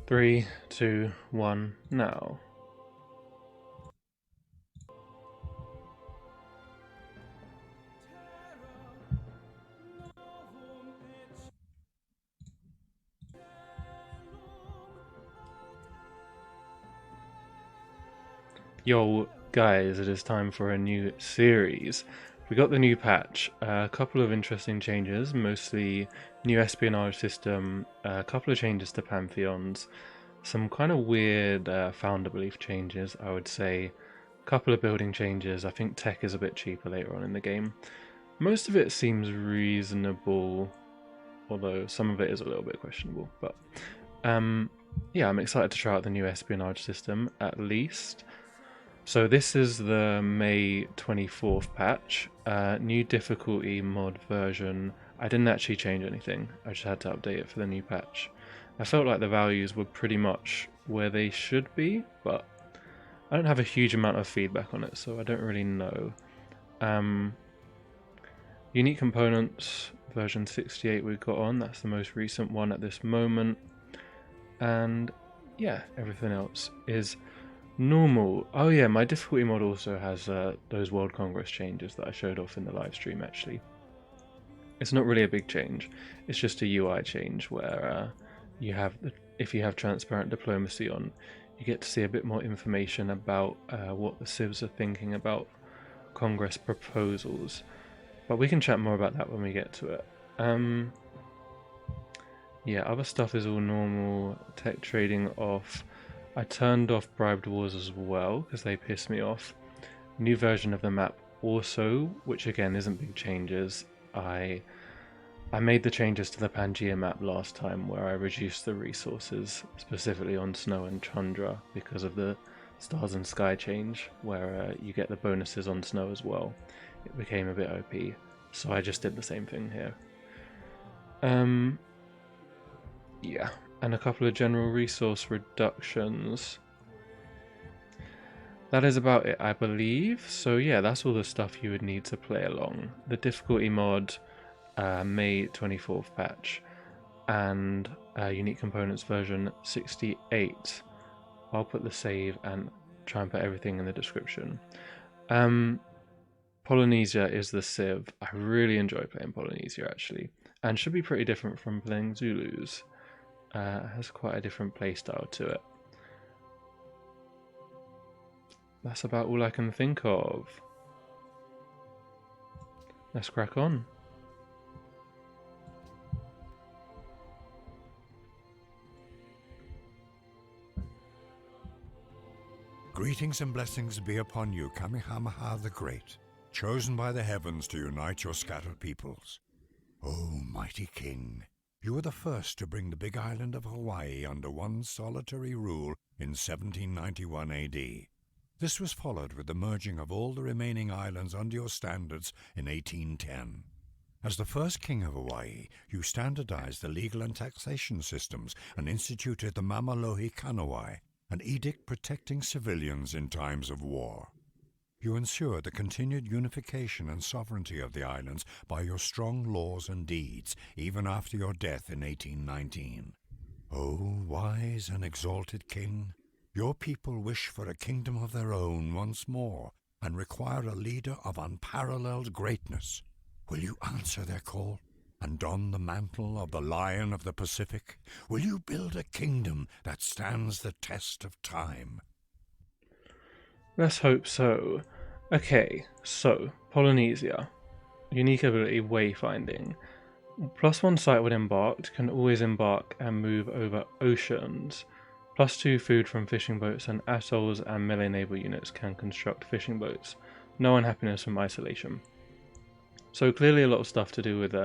Three, two, one, now. Yo, guys, it is time for a new series. We got the new patch, a couple of interesting changes, mostly new espionage system, a couple of changes to pantheons, some kind of weird founder belief changes, I would say, a couple of building changes. I think tech is a bit cheaper later on in the game. Most of it seems reasonable, although some of it is a little bit questionable. But yeah, I'm excited to try out the new espionage system at least. So this is the May 24th patch, new difficulty mod version. I didn't actually change anything, I just had to update it for the new patch. I felt like the values were pretty much where they should be, but I don't have a huge amount of feedback on it, so I don't really know. Unique components, version 68 we've got on, that's the most recent one at this moment. And yeah, everything else is normal. Oh yeah, my difficulty mod also has those World Congress changes that I showed off in the live stream actually. It's not really a big change, it's just a UI change where you have, if you have transparent diplomacy on, you get to see a bit more information about what the civs are thinking about Congress proposals. But we can chat more about that when we get to it. Yeah, other stuff is all normal. Tech trading off. I turned off bribed wars as well because they piss me off. New version of the map also, which again isn't big changes. I made the changes to the Pangaea map last time where I reduced the resources, specifically on snow and tundra, because of the stars and sky change, where you get the bonuses on snow as well. It became a bit OP, so I just did the same thing here. Yeah, and a couple of general resource reductions. That is about it, I believe. So yeah, that's all the stuff you would need to play along. The difficulty mod, May 24th patch, and unique components version 68. I'll put the save and try and put everything in the description. Polynesia is the civ. I really enjoy playing Polynesia actually, and should be pretty different from playing Zulus. Has quite a different playstyle to it. That's about all I can think of. Let's crack on. Greetings and blessings be upon you, Kamehameha the Great, chosen by the heavens to unite your scattered peoples. O mighty king, you were the first to bring the big island of Hawaii under one solitary rule in 1791 AD. This was followed with the merging of all the remaining islands under your standards in 1810. As the first king of Hawaii, you standardized the legal and taxation systems and instituted the Mamalohi Kanawai, an edict protecting civilians in times of war. You ensured the continued unification and sovereignty of the islands by your strong laws and deeds, even after your death in 1819. O wise and exalted king, your people wish for a kingdom of their own once more and require a leader of unparalleled greatness. Will you answer their call and don the mantle of the Lion of the Pacific? Will you build a kingdom that stands the test of time? Let's hope so. Okay, so Polynesia. Unique ability wayfinding. +1 sight when embarked, can always embark and move over oceans. +2 food from fishing boats, and atolls and melee naval units can construct fishing boats. No unhappiness from isolation. So clearly a lot of stuff to do with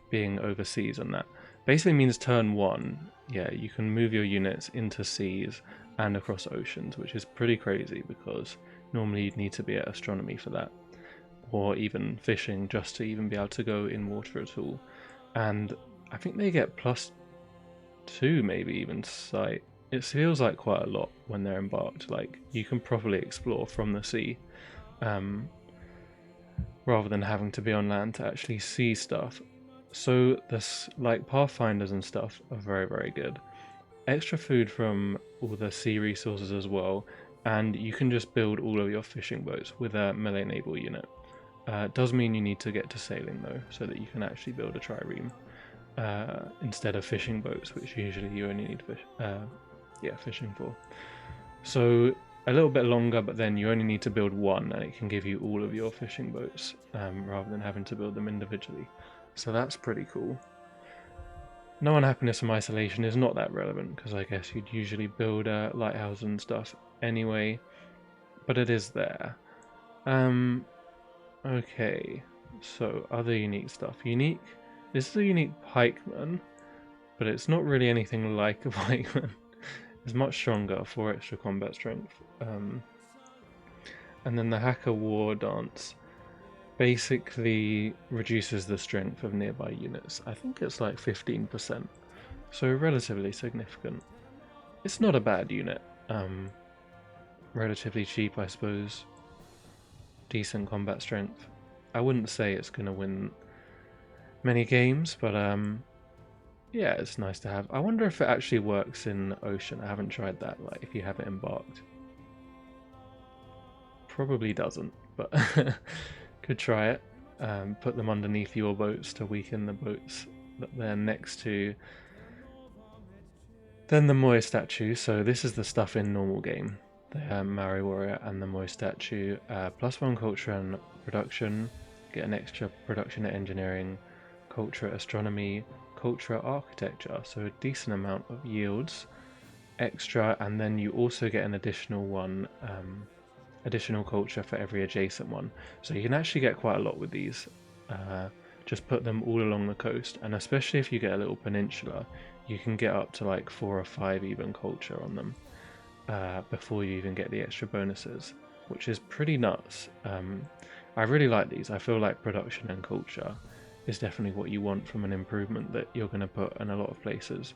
being overseas and that. Basically means turn 1, yeah, you can move your units into seas and across oceans, which is pretty crazy because normally you'd need to be at astronomy for that, or even fishing just to even be able to go in water at all. And I think they get +2, maybe even sight. It feels like quite a lot when they're embarked. Like you can properly explore from the sea, rather than having to be on land to actually see stuff. So this, like, pathfinders and stuff are very, very good. extra food from all the sea resources as well, and you can just build all of your fishing boats with a melee naval unit. Does mean you need to get to sailing though, so that you can actually build a trireme instead of fishing boats, which usually you only need fishing for. So a little bit longer, but then you only need to build one, and it can give you all of your fishing boats rather than having to build them individually. So that's pretty cool. No unhappiness from isolation is not that relevant because I guess you'd usually build a lighthouse and stuff anyway, but it is there. Okay, so other unique stuff. Unique. This is a unique pikeman, but it's not really anything like a pikeman. It's much stronger, 4 extra combat strength. And then the hacker war dance basically reduces the strength of nearby units. I think it's like 15%, so relatively significant. It's not a bad unit. Relatively cheap, I suppose. Decent combat strength. I wouldn't say it's going to win many games, but yeah, it's nice to have. I wonder if it actually works in Ocean. I haven't tried that, like if you have it embarked. Probably doesn't, but could try it. Put them underneath your boats to weaken the boats that they're next to. Then the Moai statue. So this is the stuff in normal game. The Maori warrior and the Moai statue. +1 culture and production. Get an extra production at engineering, culture at astronomy, culture at architecture. So a decent amount of yields extra, and then you also get an additional one. Additional culture for every adjacent one, so you can actually get quite a lot with these. Just put them all along the coast, and especially if you get a little peninsula, you can get up to like 4 or 5 even culture on them before you even get the extra bonuses, which is pretty nuts. I really like these. I feel like production and culture is definitely what you want from an improvement that you're going to put in a lot of places.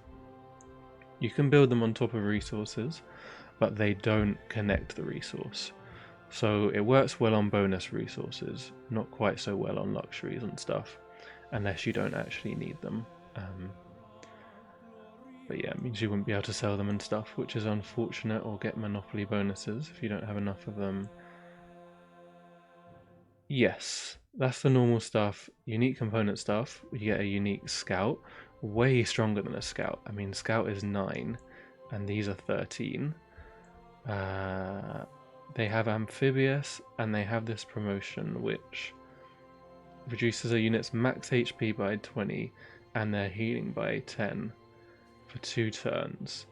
You can build them on top of resources, but they don't connect the resource. So it works well on bonus resources, not quite so well on luxuries and stuff, unless you don't actually need them. But yeah, it means you wouldn't be able to sell them and stuff, which is unfortunate, or get monopoly bonuses if you don't have enough of them. Yes, that's the normal stuff. Unique component stuff, you get a unique scout, way stronger than a scout. I mean, scout is 9, and these are 13. They have amphibious, and they have this promotion which reduces a unit's max HP by 20 and their healing by 10 for 2 turns,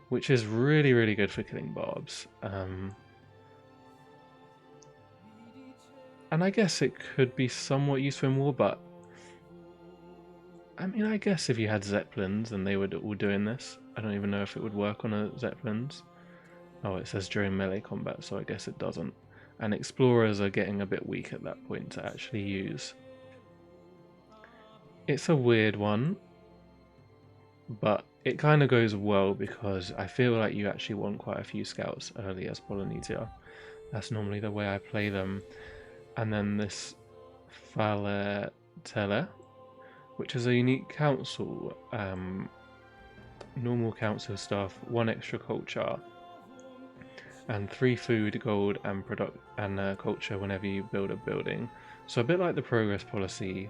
which is really, really good for killing barbs. And I guess it could be somewhat useful in war, but I mean, I guess if you had Zeppelins and they were all doing this, I don't even know if it would work on a Zeppelins. Oh, it says during melee combat, so I guess it doesn't. And explorers are getting a bit weak at that point to actually use. It's a weird one, but it kind of goes well because I feel like you actually want quite a few scouts early as Polynesia. That's normally the way I play them. And then this Faletele, which is a unique council. Normal council staff, 1 extra culture, and 3 food, gold, and culture whenever you build a building. So a bit like the progress policy,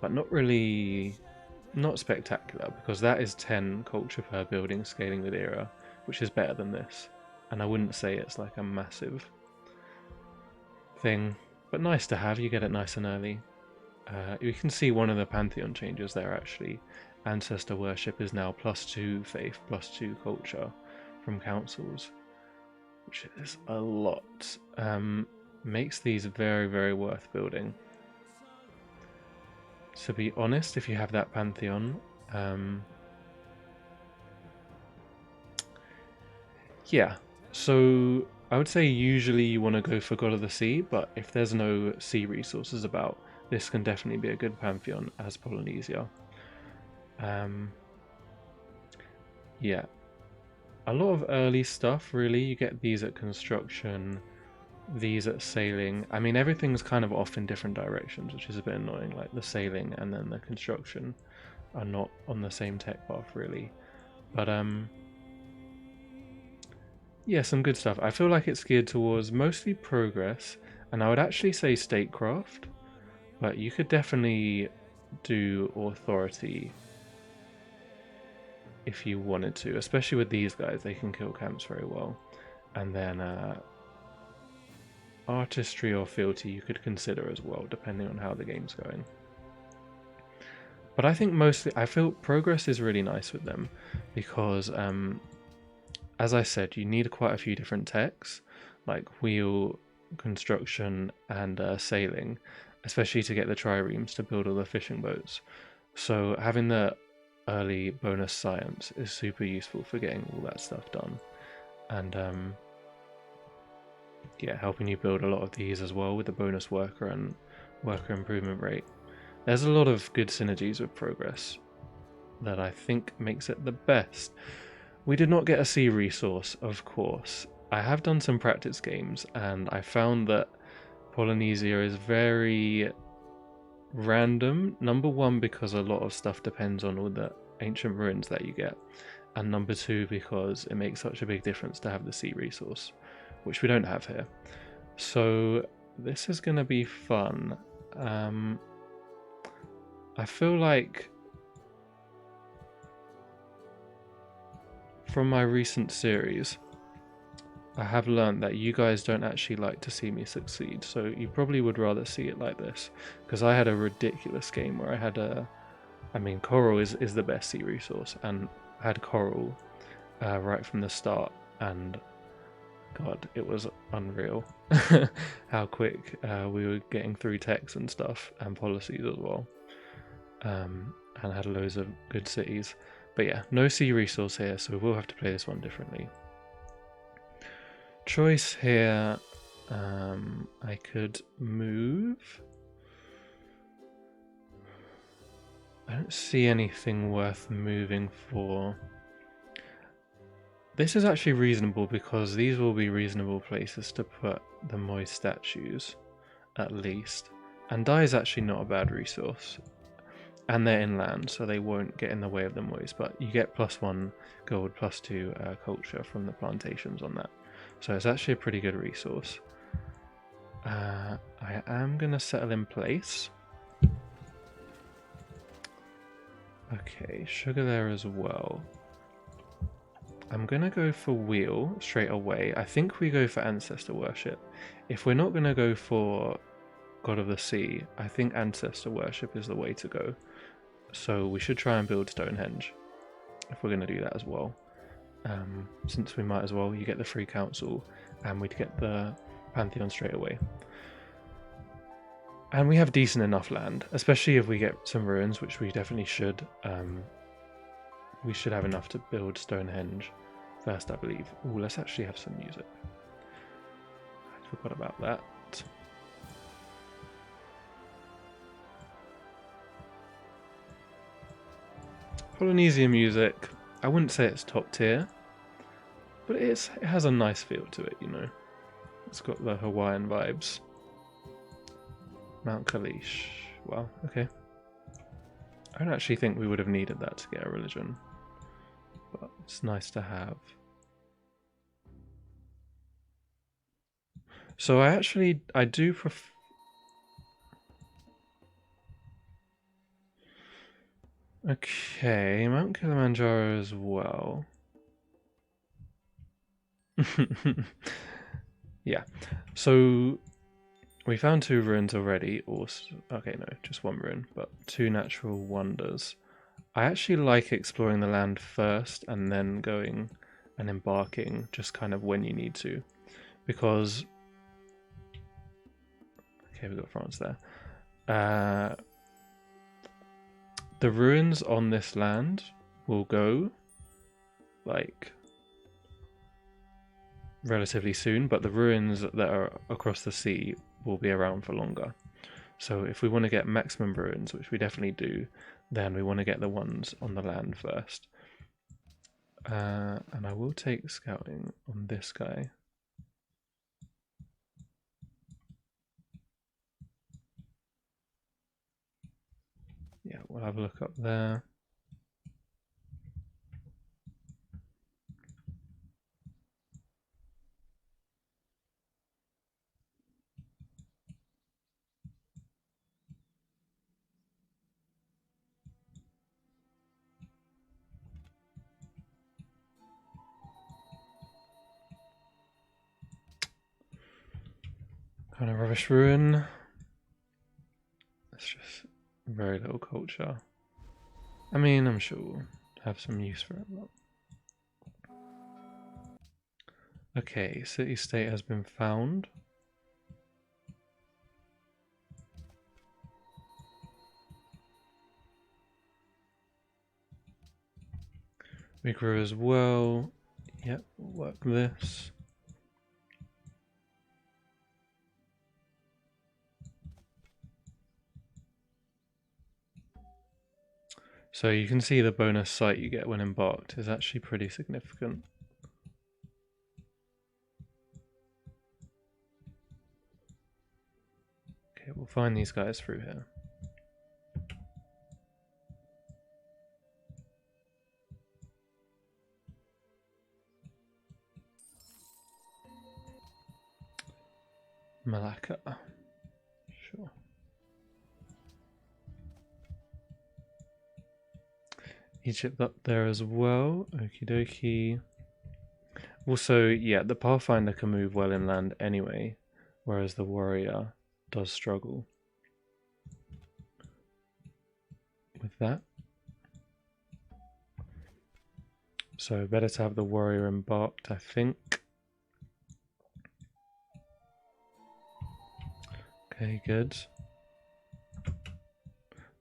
but not spectacular, because that is 10 culture per building scaling with era, which is better than this. And I wouldn't say it's like a massive thing, but nice to have. You get it nice and early. You can see one of the Pantheon changes there actually. Ancestor worship is now +2 faith, +2 culture from councils, which is a lot. Makes these very, very worth building. To be honest, if you have that Pantheon, yeah. So I would say usually you want to go for God of the Sea, but if there's no sea resources about, this can definitely be a good Pantheon as Polynesia. Yeah. A lot of early stuff, really. You get these at construction, these at sailing. I mean, everything's kind of off in different directions, which is a bit annoying. Like the sailing and then the construction are not on the same tech path, really. But yeah, some good stuff. I feel like it's geared towards mostly progress, and I would actually say statecraft, but you could definitely do authority if you wanted to, especially with these guys. They can kill camps very well. And then artistry or fealty you could consider as well, depending on how the game's going. But I think mostly, I feel progress is really nice with them because, as I said, you need quite a few different techs, like wheel, construction, and sailing, especially to get the triremes to build all the fishing boats. So having the early bonus science is super useful for getting all that stuff done. And yeah, helping you build a lot of these as well with the bonus worker and worker improvement rate. There's a lot of good synergies with progress that I think makes it the best. We did not get a sea resource, of course. I have done some practice games and I found that Polynesia is very random. Number one, because a lot of stuff depends on all the ancient ruins that you get, and number two, because it makes such a big difference to have the sea resource, which we don't have here. So this is going to be fun. I feel like from my recent series, I have learned that you guys don't actually like to see me succeed, so you probably would rather see it like this, because I had a ridiculous game where I had coral is the best sea resource, and I had coral right from the start, and God, it was unreal how quick we were getting through techs and stuff, and policies as well, and had loads of good cities. But yeah, no sea resource here, so we'll have to play this one differently. Choice here, I could move. I don't see anything worth moving for. This is actually reasonable because these will be reasonable places to put the moist statues, at least. And dye is actually not a bad resource. And they're inland, so they won't get in the way of the moist, but you get +1 gold, +2 culture from the plantations on that. So it's actually a pretty good resource. I am going to settle in place. Okay, sugar there as well. I'm going to go for wheel straight away. I think we go for ancestor worship. If we're not going to go for God of the Sea, I think ancestor worship is the way to go. So we should try and build Stonehenge if we're going to do that as well. Since we might as well, you get the free council and we'd get the Pantheon straight away. And we have decent enough land, especially if we get some ruins, which we definitely should. We should have enough to build Stonehenge first, I believe. Oh, let's actually have some music. I forgot about that. Polynesian music, I wouldn't say it's top tier, but it has a nice feel to it, you know. It's got the Hawaiian vibes. Mount Kalish. Well, okay. I don't actually think we would have needed that to get a religion, but it's nice to have. So I do prefer. Okay, Mount Kilimanjaro as well. Yeah, so we found 2 ruins already, or okay, no, just 1 ruin, but 2 natural wonders. I actually like exploring the land first and then going and embarking just kind of when you need to, because okay, we got France there. The ruins on this land will go like relatively soon, but the ruins that are across the sea will be around for longer. So if we want to get maximum ruins, which we definitely do, then we want to get the ones on the land first. And I will take scouting on this guy. Yeah, we'll have a look up there. Kind of rubbish ruin. It's just very little culture. I mean, I'm sure we'll have some use for it. But... Okay, city state has been found. We grew as well. Yep, we'll work this. So you can see the bonus site you get when embarked is actually pretty significant. Okay, we'll find these guys through here. Malacca. Sure. Egypt up there as well. Okie dokie. Also, yeah, the Pathfinder can move well inland anyway, whereas the warrior does struggle with that. So better to have the warrior embarked, I think. Okay, good.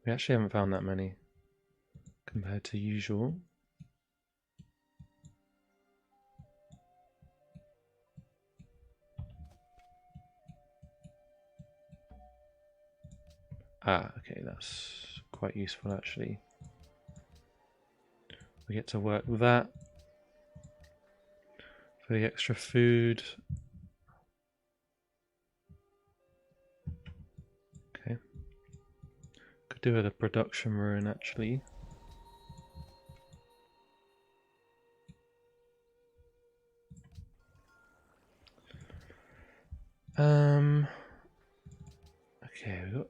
We actually haven't found that many compared to usual. Ah, okay, that's quite useful actually. We get to work with that for the extra food. Okay. Could do with a production ruin actually. Okay, we've got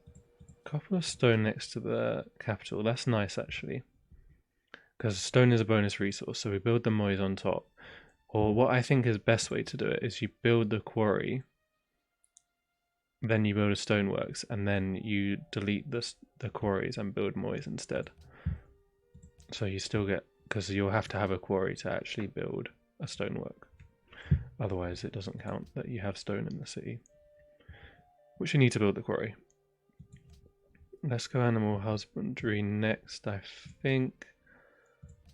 a couple of stone next to the capital. That's nice actually. Because stone is a bonus resource, so we build the moys on top. Or what I think is best way to do it is you build the quarry, then you build a stoneworks, and then you delete the quarries and build moys instead. So you still get, because you'll have to have a quarry to actually build a stonework. Otherwise it doesn't count that you have stone in the city. Which you need to build the quarry. Let's go animal husbandry next, I think.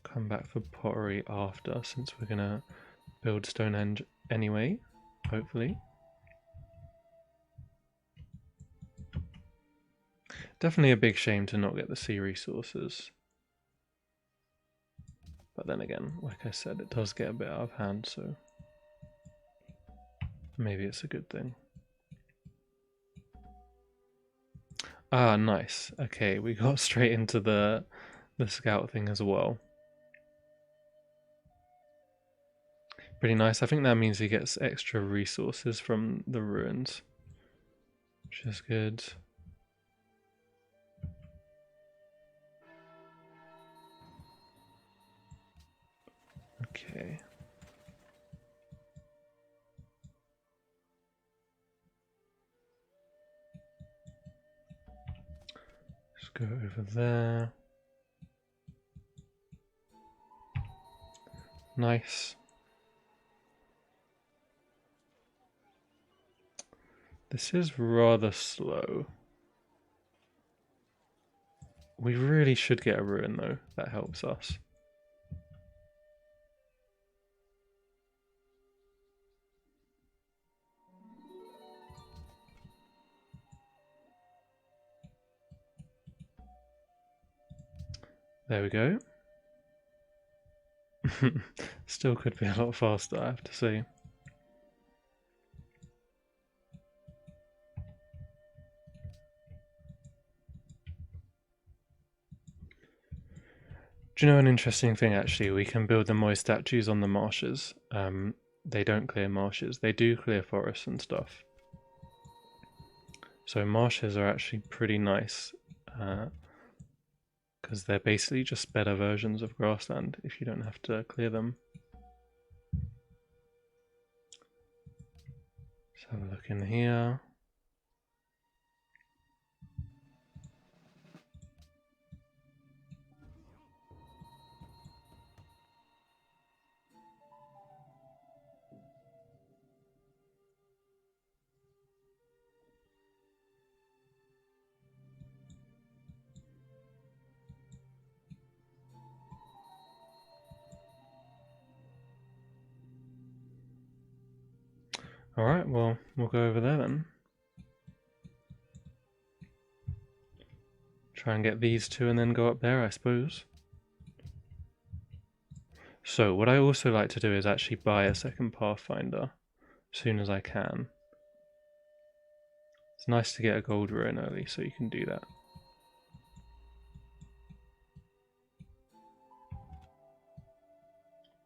Come back for pottery after, since we're gonna build Stonehenge anyway, hopefully. Definitely a big shame to not get the sea resources. But then again, like I said, it does get a bit out of hand, so maybe it's a good thing. Ah, nice. Okay, we got straight into the scout thing as well. Pretty nice. I think that means he gets extra resources from the ruins, which is good. Okay. Let's go over there. Nice. This is rather slow. We really should get a ruin though, that helps us. There we go. Still could be a lot faster, I have to say. Do you know an interesting thing actually? We can build the Moai statues on the marshes. They don't clear marshes, they do clear forests and stuff. So marshes are actually pretty nice because they're basically just better versions of grassland if you don't have to clear them. Let's have a look in here. Alright, well, we'll go over there then. Try and get these two and then go up there, I suppose. So, what I also like to do is actually buy a second Pathfinder as soon as I can. It's nice to get a gold ruin early, so you can do that.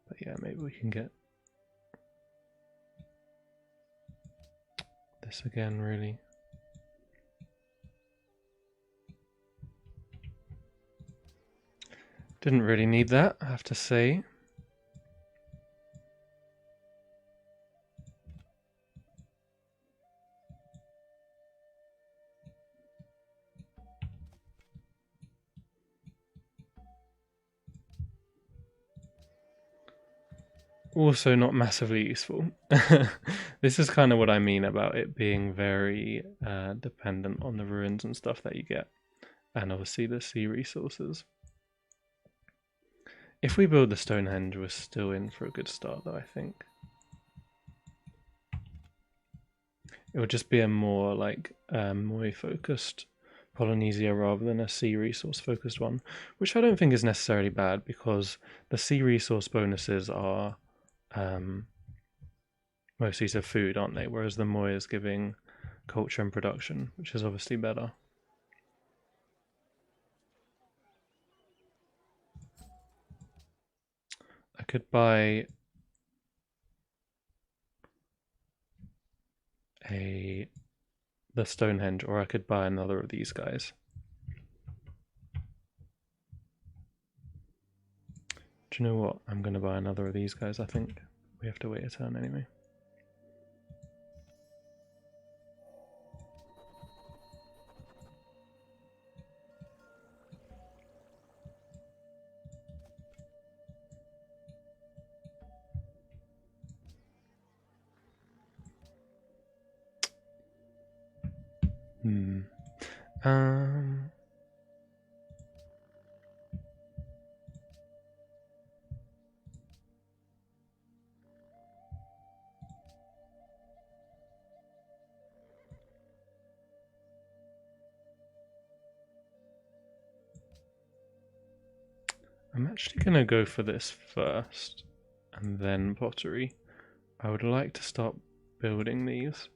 But yeah, maybe we can get this again, really. Didn't really need that, I have to say. Also not massively useful. This is kind of what I mean about it being very dependent on the ruins and stuff that you get. And obviously the sea resources. If we build the Stonehenge, we're still in for a good start though, I think. It would just be a more like Moy focused Polynesia rather than a sea resource focused one, which I don't think is necessarily bad because the sea resource bonuses are mostly to food, aren't they? Whereas the Moy is giving culture and production, which is obviously better. I could buy the Stonehenge, or I could buy another of these guys. Do you know what? I'm going to buy another of these guys, I think. We have to wait a turn anyway. Um, I'm actually going to go for this first and then pottery. I would like to start building these.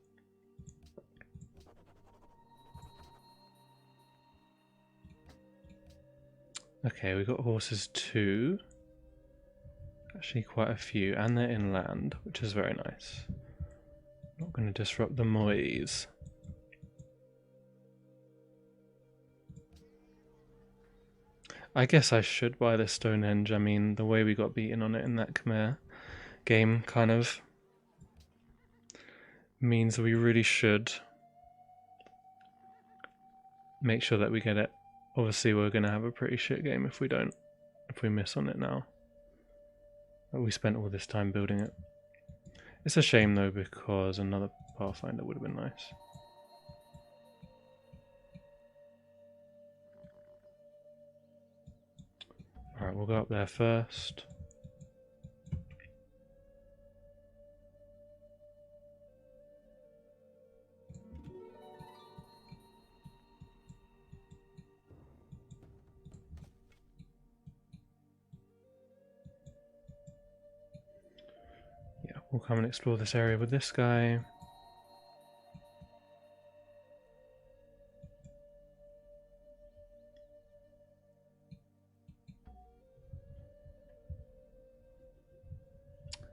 Okay, we've got horses too. Actually quite a few, and they're inland, which is very nice. Not going to disrupt the Moys. I guess I should buy this Stonehenge. I mean, the way we got beaten on it in that Khmer game kind of means we really should make sure that we get it. Obviously, we're going to have a pretty shit game if we don't, if we miss on it now. But we spent all this time building it. It's a shame though, because another Pathfinder would have been nice. Alright, we'll go up there first. Yeah, we'll come and explore this area with this guy.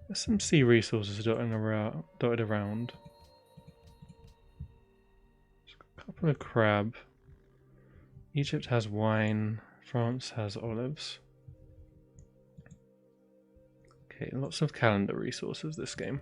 There's some sea resources dotted around. There's a couple of crab. Egypt has wine. France has olives. Okay, lots of calendar resources this game.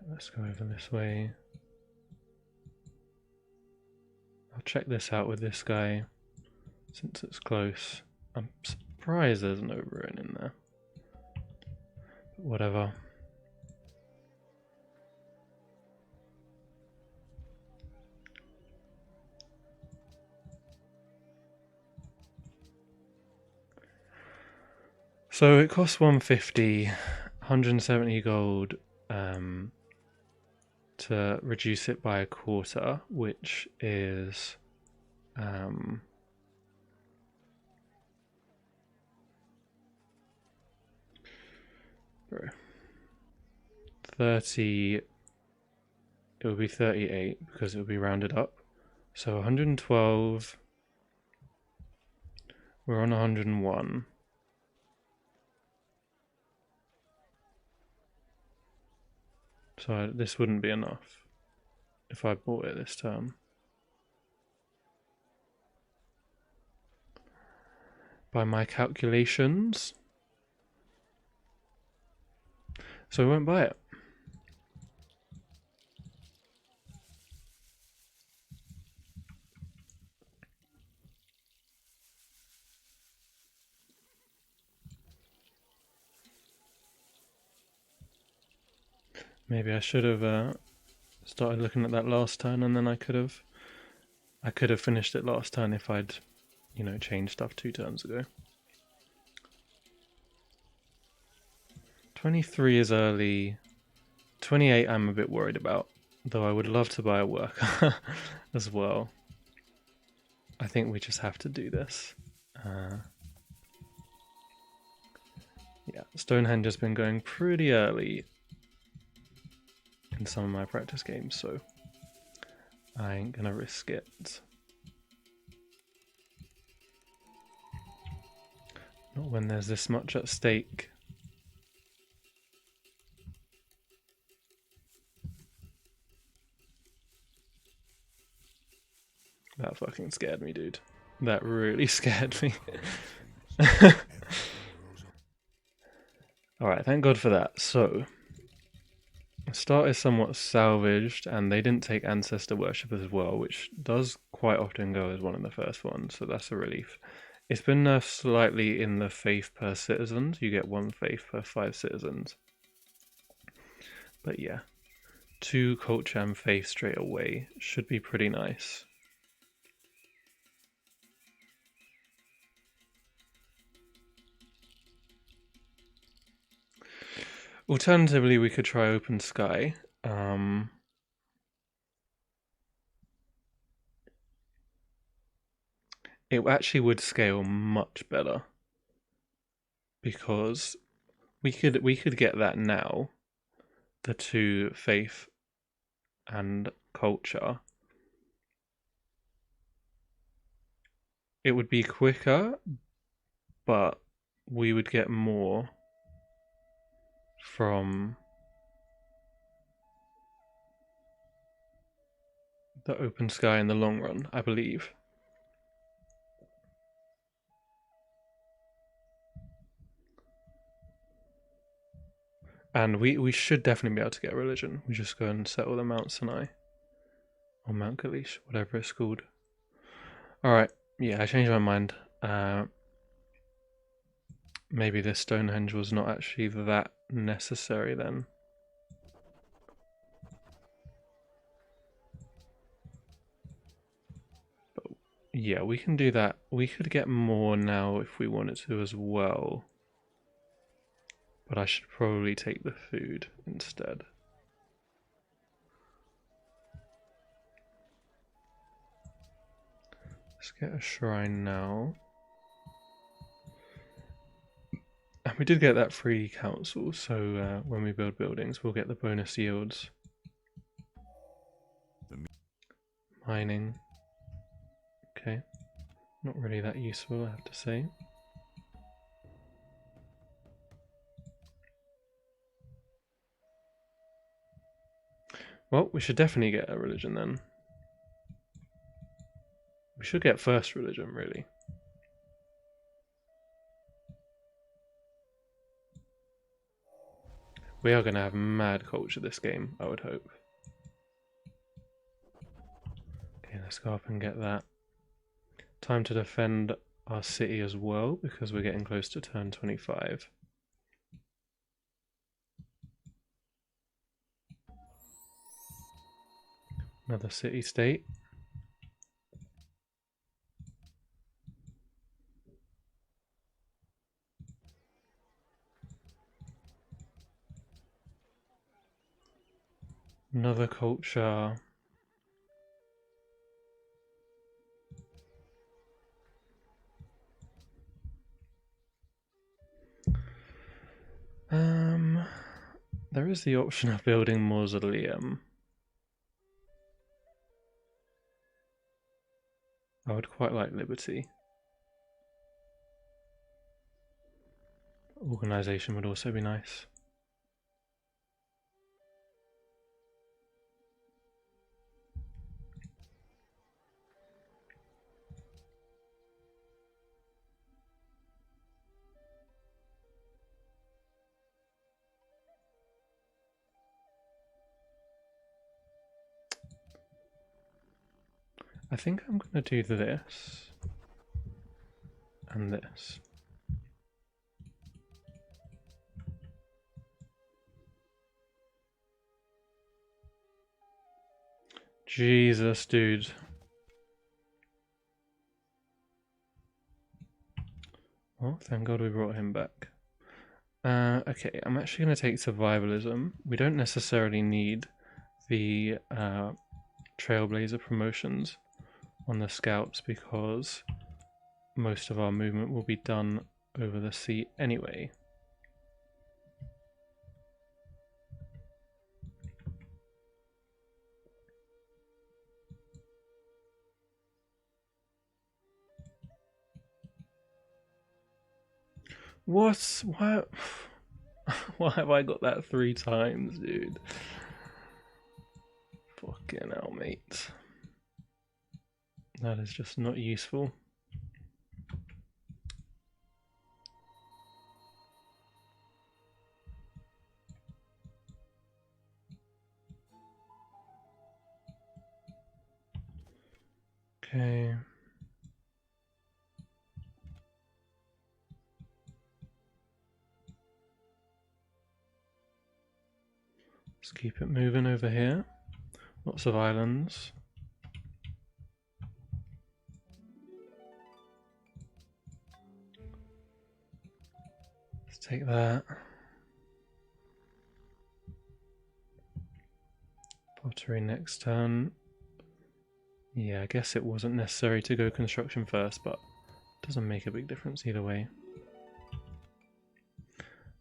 Let's go over this way. I'll check this out with this guy since it's close. I'm surprised there's no ruin in there. But whatever. So it costs 150, 170 gold to reduce it by a quarter, which is bro, 30. It would be 38 because it would be rounded up. So 112. We're on 101. So this wouldn't be enough if I bought it this turn. By my calculations. So I won't buy it. Maybe I should have started looking at that last turn, and then I could have finished it last turn if I'd, changed stuff 2 turns ago. 23 is early. 28 I'm a bit worried about, though I would love to buy a worker as well. I think we just have to do this. Yeah, Stonehenge has been going pretty early in some of my practice games, so I ain't gonna risk it. Not when there's this much at stake. That fucking scared me, dude. That really scared me. Alright, thank God for that. So, the start is somewhat salvaged, and they didn't take ancestor worship as well, which does quite often go as one of the first ones, so that's a relief. It's been nerfed slightly in the faith per citizens. You get 1 faith per 5 citizens. But yeah, 2 culture and faith straight away should be pretty nice. Alternatively, we could try open sky. It actually would scale much better because we could get that now, the 2 faith and culture. It would be quicker, but we would get more from the open sky in the long run, I believe. And we should definitely be able to get a religion. We just go and settle the Mount Sinai. Or Mount Kalish, whatever it's called. Alright, yeah, I changed my mind. Maybe this Stonehenge was not actually that necessary then. But yeah, we can do that. We could get more now if we wanted to as well. But I should probably take the food instead. Let's get a shrine now. And we did get that free council, so when we build buildings, we'll get the bonus yields. Mining. Okay. Not really that useful, I have to say. Well, we should definitely get a religion then. We should get first religion, really. We are going to have mad culture this game, I would hope. Okay, let's go up and get that. Time to defend our city as well, because we're getting close to turn 25. Another city-state. Another culture. There is the option of building mausoleum. I would quite like liberty. Organization would also be nice. I think I'm going to do this and this. Jesus, dude. Well, thank God we brought him back. Okay, I'm actually going to take survivalism. We don't necessarily need the Trailblazer promotions on the scouts because most of our movement will be done over the sea anyway. What? Why? Why have I got that 3 times, dude? Fucking hell, mate. That is just not useful. Okay. Let's keep it moving over here. Lots of islands. Let's take that. Pottery next turn. Yeah, I guess it wasn't necessary to go construction first, but it doesn't make a big difference either way.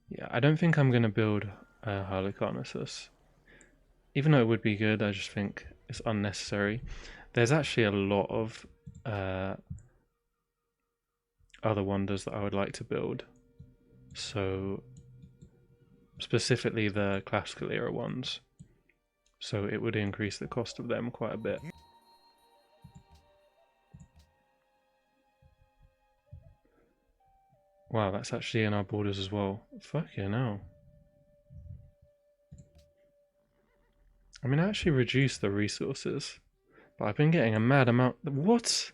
Yeah, I don't think I'm going to build Halicarnassus. Even though it would be good, I just think it's unnecessary. There's actually a lot of other wonders that I would like to build. So, specifically the classical era ones. So it would increase the cost of them quite a bit. Wow, that's actually in our borders as well. Fucking hell. I mean, I actually reduced the resources, but I've been getting a mad amount. What?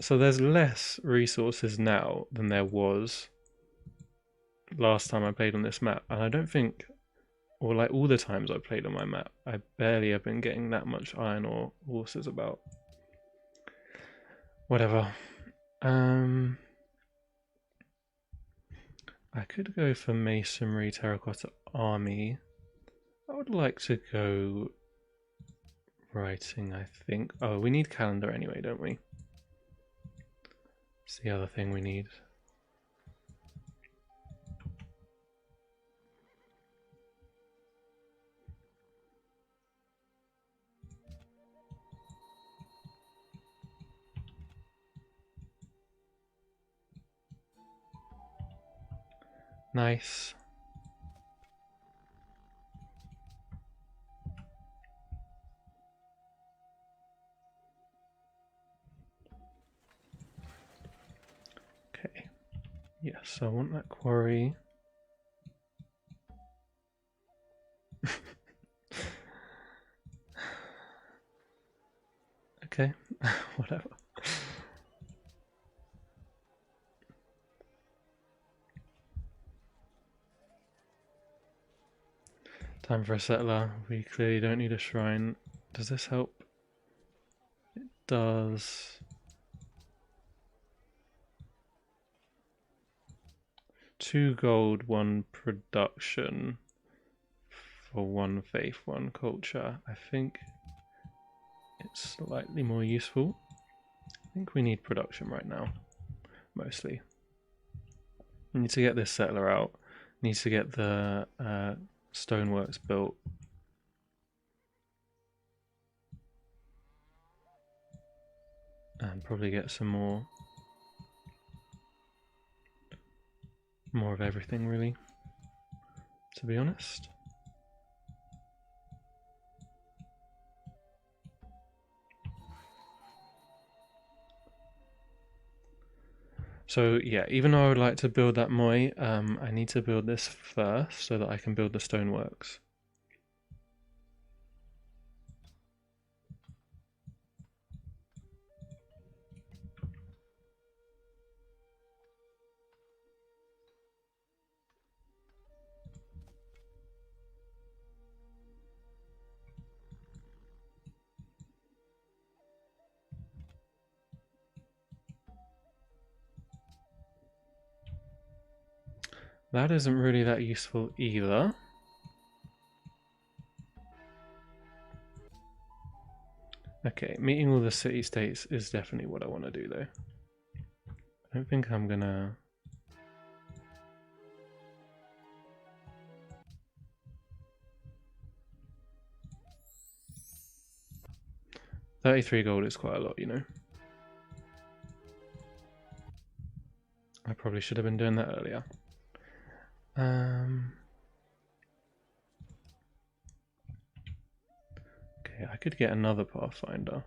So there's less resources now than there was last time I played on this map, and I don't think, or like all the times I played on my map, I barely have been getting that much iron or horses about. Whatever. I could go for masonry, terracotta army. I would like to go writing, I think. Oh, we need calendar anyway, don't we? It's the other thing we need. Nice. Okay. Yes, I want that quarry. Okay, whatever. Time for a settler. We clearly don't need a shrine. Does this help? It does. 2 gold, 1 production. for one faith, one culture. I think it's slightly more useful. I think we need production right now, mostly. We need to get this settler out. Need to get the stoneworks built. And probably get some more of everything, really, to be honest. So yeah, even though I would like to build that moi, I need to build this first so that I can build the stoneworks. That isn't really that useful either. Okay, meeting all the city-states is definitely what I want to do, though. I don't think I'm gonna... $33 gold is quite a lot, you know. I probably should have been doing that earlier. Okay, I could get another Pathfinder.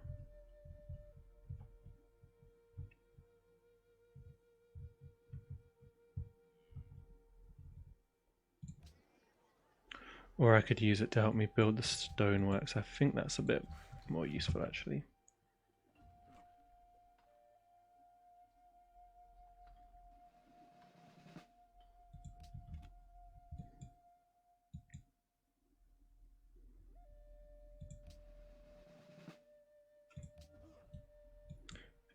Or I could use it to help me build the stoneworks. I think that's a bit more useful, actually.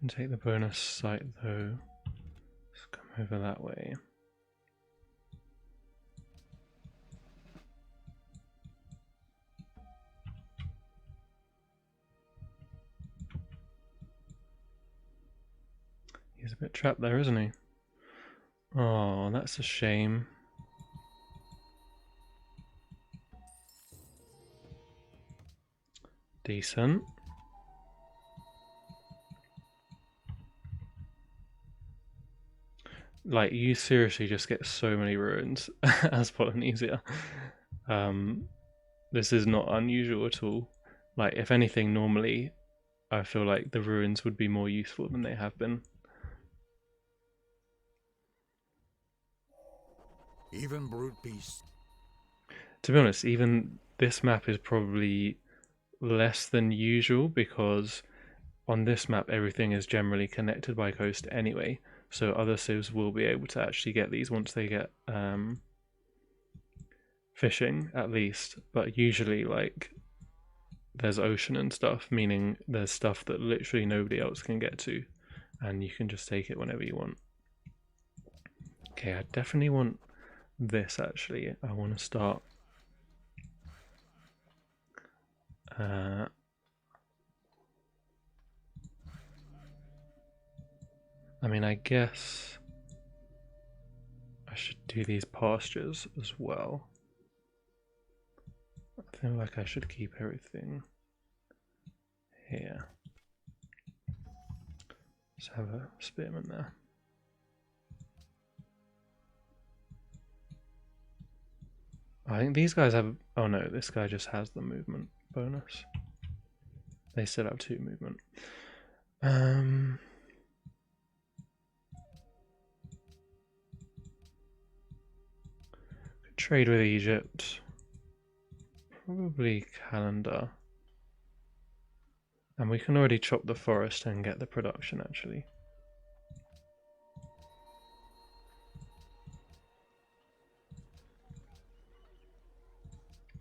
And take the bonus site, though. Let's come over that way. He's a bit trapped there, isn't he? Oh, that's a shame. Decent. Like, you seriously just get so many ruins as Polynesia. This is not unusual at all. Like, if anything, normally I feel like the ruins would be more useful than they have been. Even brute beasts. To be honest, even this map is probably less than usual because on this map everything is generally connected by coast anyway, so other civs will be able to actually get these once they get fishing, at least. But usually, like, there's ocean and stuff, meaning there's stuff that literally nobody else can get to, and you can just take it whenever you want. Okay, I definitely want this, actually. I want to start I mean, I guess I should do these pastures as well. I feel like I should keep everything here. Let's have a spearman there. I think these guys have... Oh no, this guy just has the movement bonus. They still have 2 movement. Could trade with Egypt. Probably calendar. And we can already chop the forest and get the production, actually.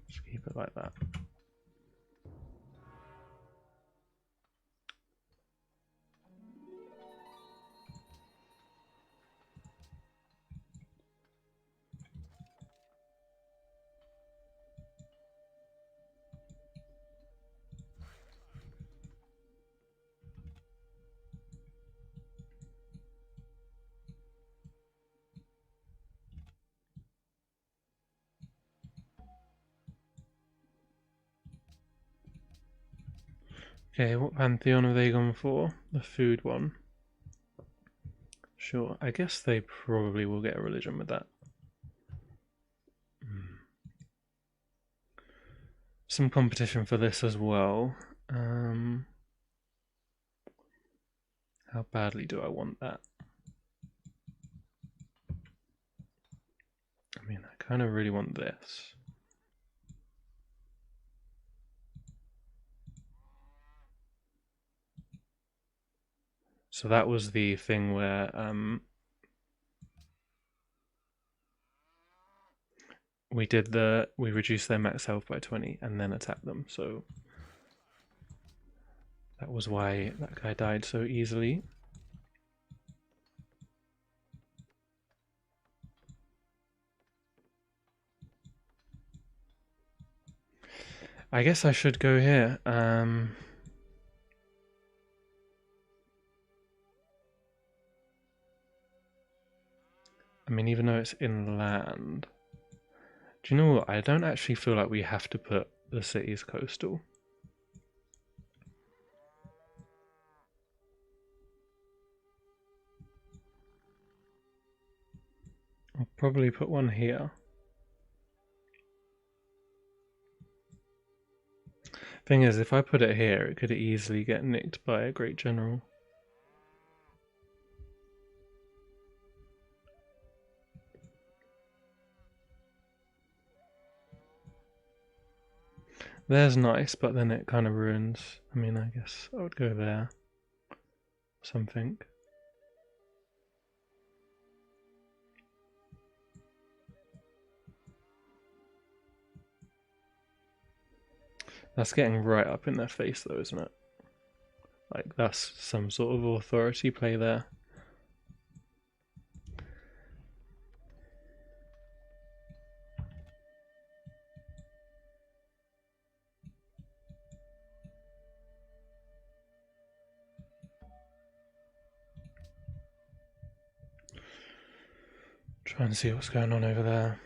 Just keep it like that. Okay, what pantheon have they gone for? The food one. Sure, I guess they probably will get a religion with that. Some competition for this as well. How badly do I want that? I mean, I kind of really want this. So that was the thing where we reduced their max health by 20 and then attacked them. So that was why that guy died so easily. I guess I should go here. I mean, even though it's inland. Do you know what? I don't actually feel like we have to put the cities coastal. I'll probably put one here. Thing is, if I put it here, it could easily get nicked by a great general. There's nice, but then it kind of ruins. I mean, I guess I would go there. Something. That's getting right up in their face, though, isn't it? Like, that's some sort of authority play there. Try and see what's going on over there.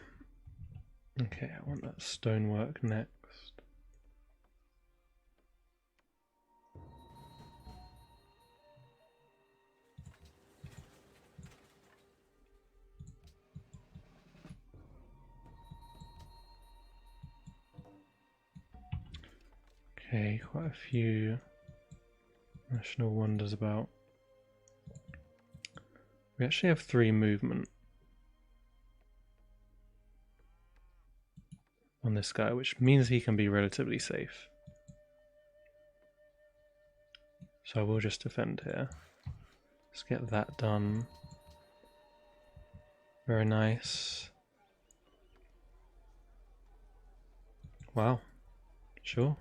Okay, I want that stonework next. Okay, quite a few national wonders about. We actually have 3 movement on this guy, which means he can be relatively safe. So I will just defend here. Let's get that done. Very nice. Wow. Sure.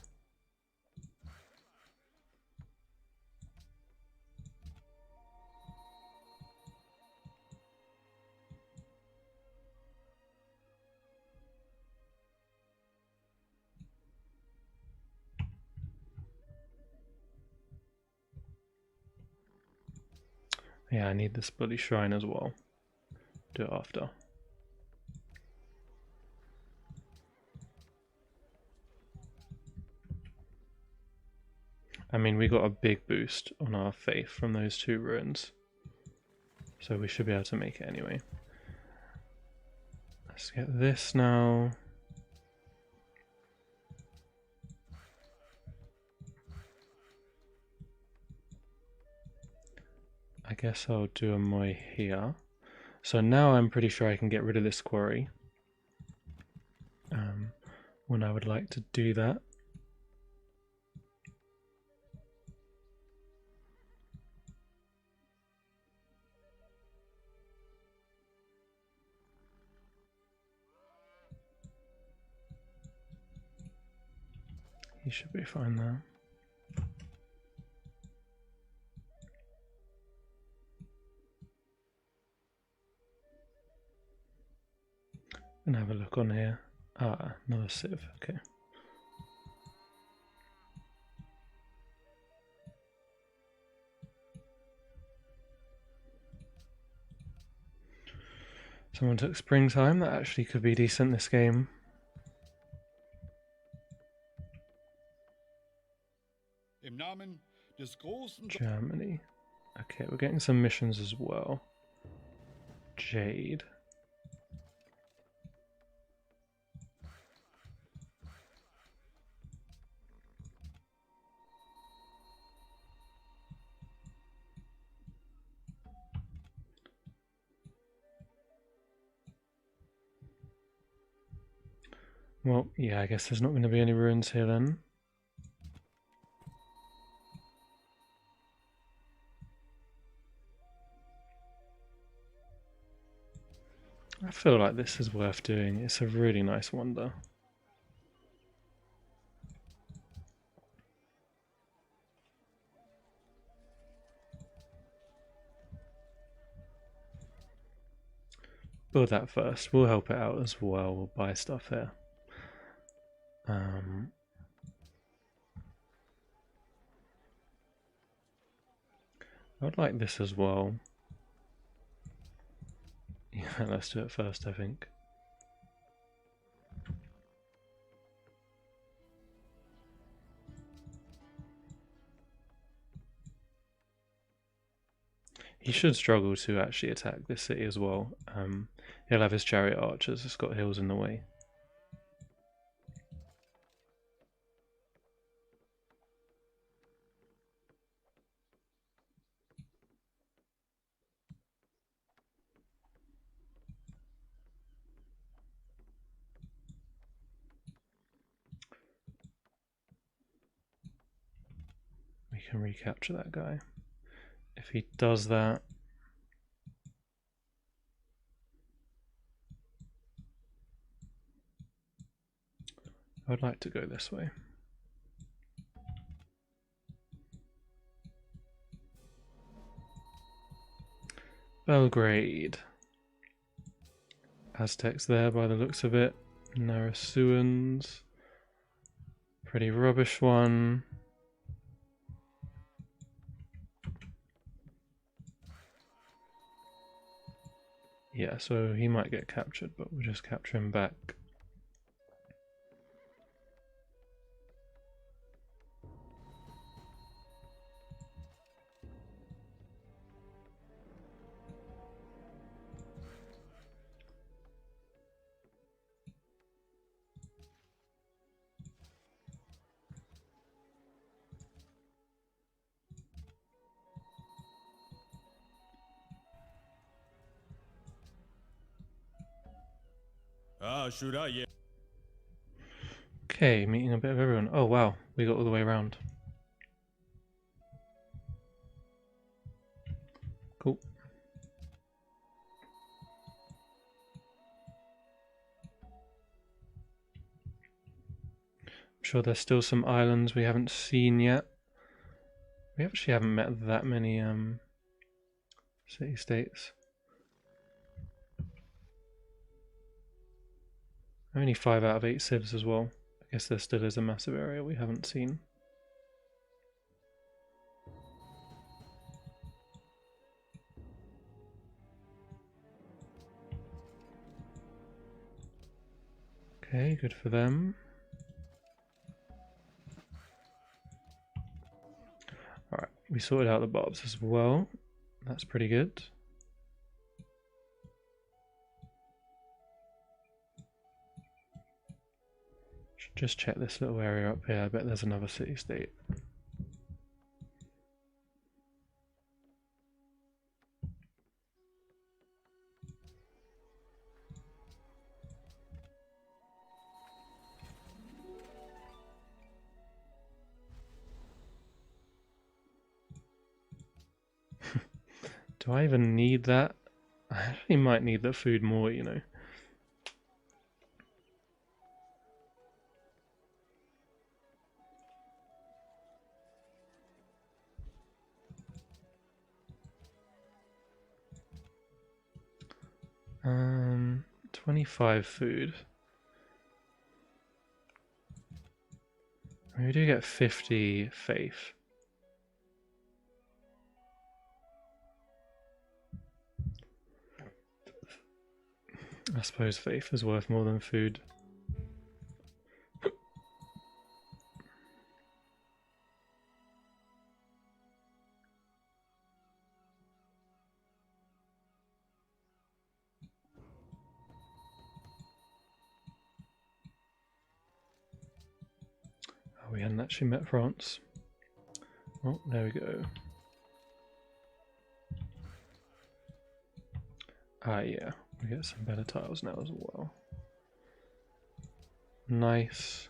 Yeah, I need this bloody shrine as well. Do it after. I mean, we got a big boost on our faith from those 2 ruins. So we should be able to make it anyway. Let's get this now. I guess I'll do a Moi here. So now I'm pretty sure I can get rid of this quarry. When I would like to do that. He should be fine now. And have a look on here. Ah, another sieve, okay. Someone took springtime, that actually could be decent this game. Im Namen Germany. Okay, we're getting some missions as well. Jade. Well, yeah, I guess there's not going to be any ruins here then. I feel like this is worth doing. It's a really nice wonder. Build that first. We'll help it out as well. We'll buy stuff here. I'd like this as well. Yeah, let's do it first, I think. He should struggle to actually attack this city as well. He'll have his chariot archers. It's got hills in the way. We can recapture that guy. If he does that, I'd like to go this way. Belgrade. Aztecs there by the looks of it. Narasuans. Pretty rubbish one. Yeah, so he might get captured, but we'll just capture him back. Okay, meeting a bit of everyone. Oh wow, we got all the way around. Cool. I'm sure there's still some islands we haven't seen yet. We actually haven't met that many city-states. Only 5 out of 8 civs as well. I guess there still is a massive area we haven't seen. Okay, good for them. Alright, we sorted out the bobs as well. That's pretty good. Should just check this little area up here. I bet there's another city-state. Do I even need that? I actually might need the food more, you know. Um, 25 food. We do get 50 faith. I suppose faith is worth more than food. we hadn't actually met France. Oh, there we go. Ah, yeah, we get some better tiles now as well. Nice.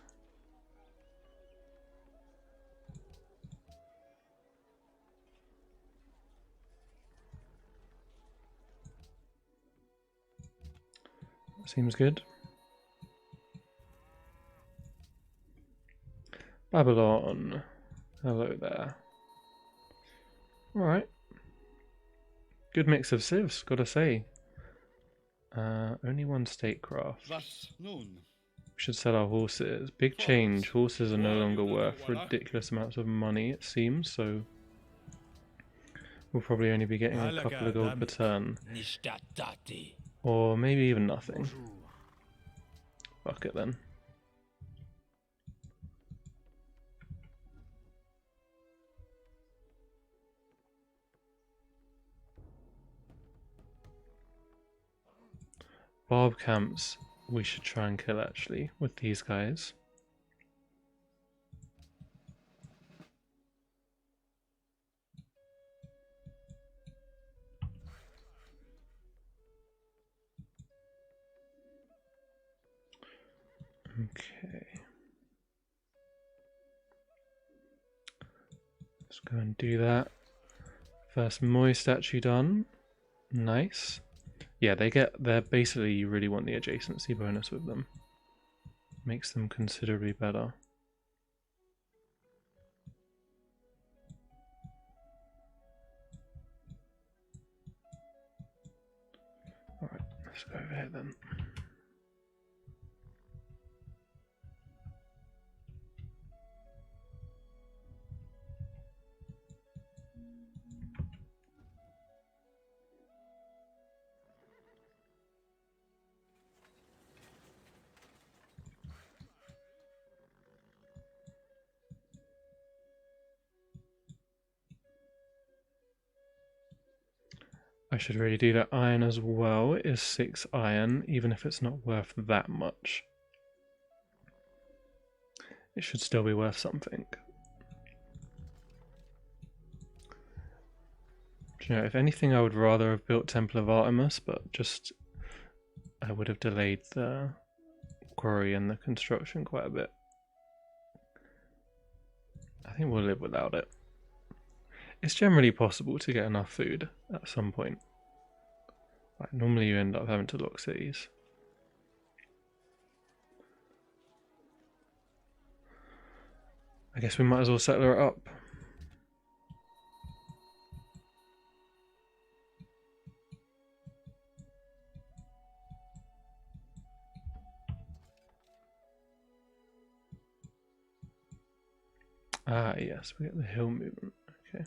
Seems good. Babylon. Hello there. Alright. Good mix of civs, gotta say. Only one statecraft. We should sell our horses. Big change. Horses are no longer worth ridiculous amounts of money, it seems, so we'll probably only be getting a couple of gold per turn. Or maybe even nothing. Fuck it then. Barb camps we should try and kill actually with these guys. Okay. Let's go and do that. First Moi statue done. Nice. Yeah, they're basically, you really want the adjacency bonus with them. Makes them considerably better. Alright, let's go over here then. I should really do that iron as well. It is 6 iron, even if it's not worth that much. It should still be worth something. Do you know, if anything, I would rather have built Temple of Artemis, but just I would have delayed the quarry and the construction quite a bit. I think we'll live without it. It's generally possible to get enough food at some point. Like, normally you end up having to lock cities. I guess we might as well settle her up. Ah, yes, we get the hill movement. Okay.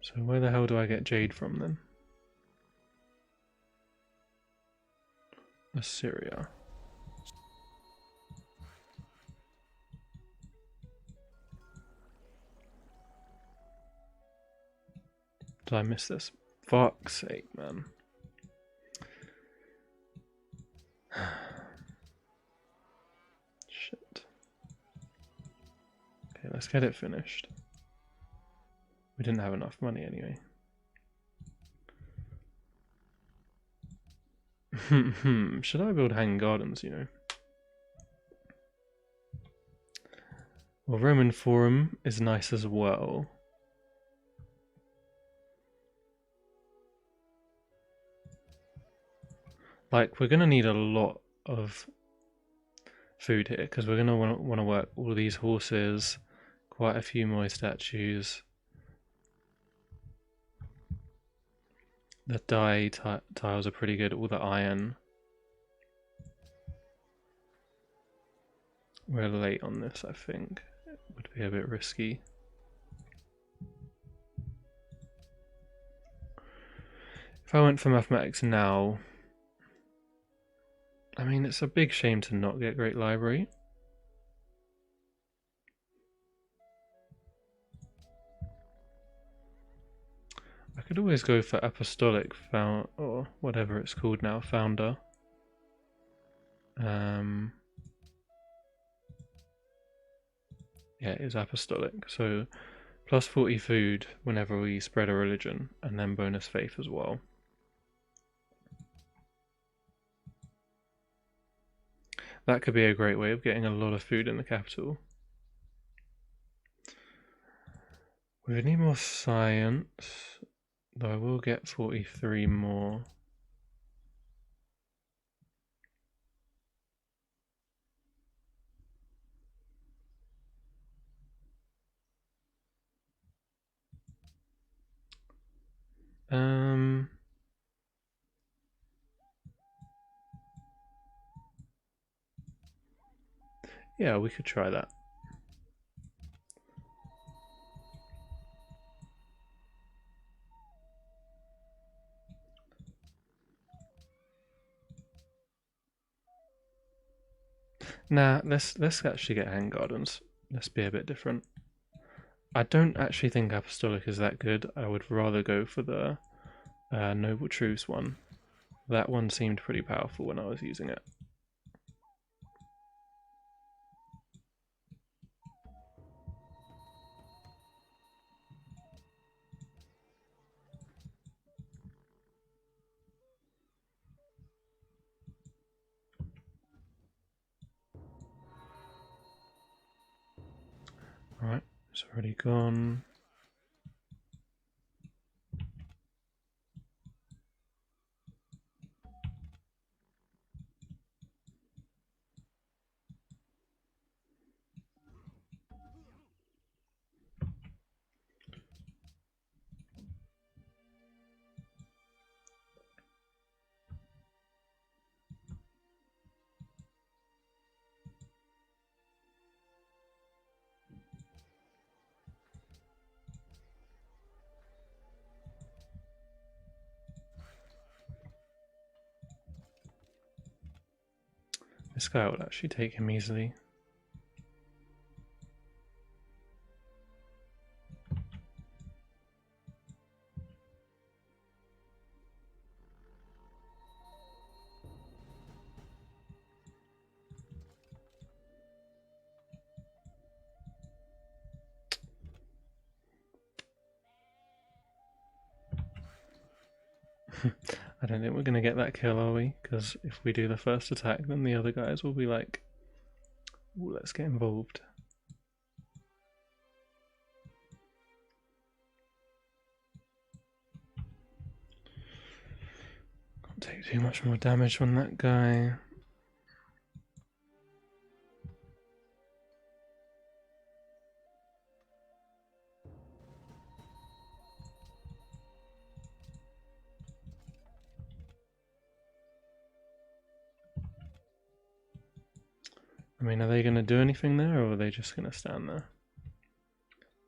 So where the hell do I get jade from then? Assyria. Did I miss this? Fuck's sake, man. Shit. Okay, let's get it finished. We didn't have enough money anyway. Should I build hanging gardens, you know? Well, Roman Forum is nice as well. Like, we're going to need a lot of food here, because we're going to want to work all these horses, quite a few more statues. The dye tiles are pretty good, all the iron. We're late on this, I think. It would be a bit risky. If I went for mathematics now, I mean, it's a big shame to not get Great Library. could always go for apostolic found or whatever it's called now, founder. Yeah, it is apostolic. So plus 40 food whenever we spread a religion, and then bonus faith as well. That could be a great way of getting a lot of food in the capital. We would need more science, though I will get 43 more. Yeah, we could try that. Nah, let's actually get hand gardens. Let's be a bit different. I don't actually think apostolic is that good. I would rather go for the noble truce one. That one seemed pretty powerful when I was using it. Alright, it's already gone. This guy will actually take him easily. I don't think we're going to get that kill, are we? Because if we do the first attack, then the other guys will be like, ooh, let's get involved. Can't take too much more damage on that guy. I mean, are they going to do anything there, or are they just going to stand there?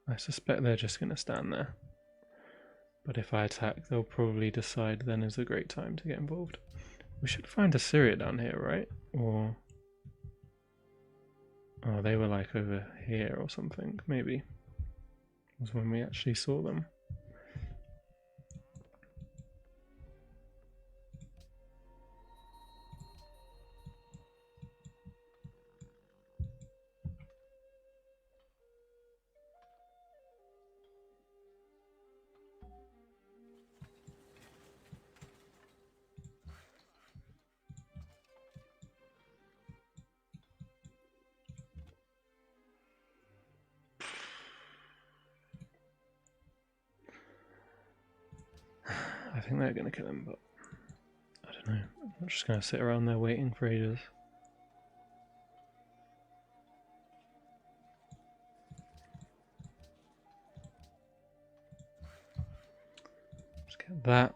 I suspect they're just going to stand there. But if I attack, they'll probably decide then is a great time to get involved. We should find Assyria down here, right? Or... oh, they were like over here or something, maybe. Was when we actually saw them. I think they're going to kill him, but I don't know. I'm just going to sit around there waiting for ages. Let's get that.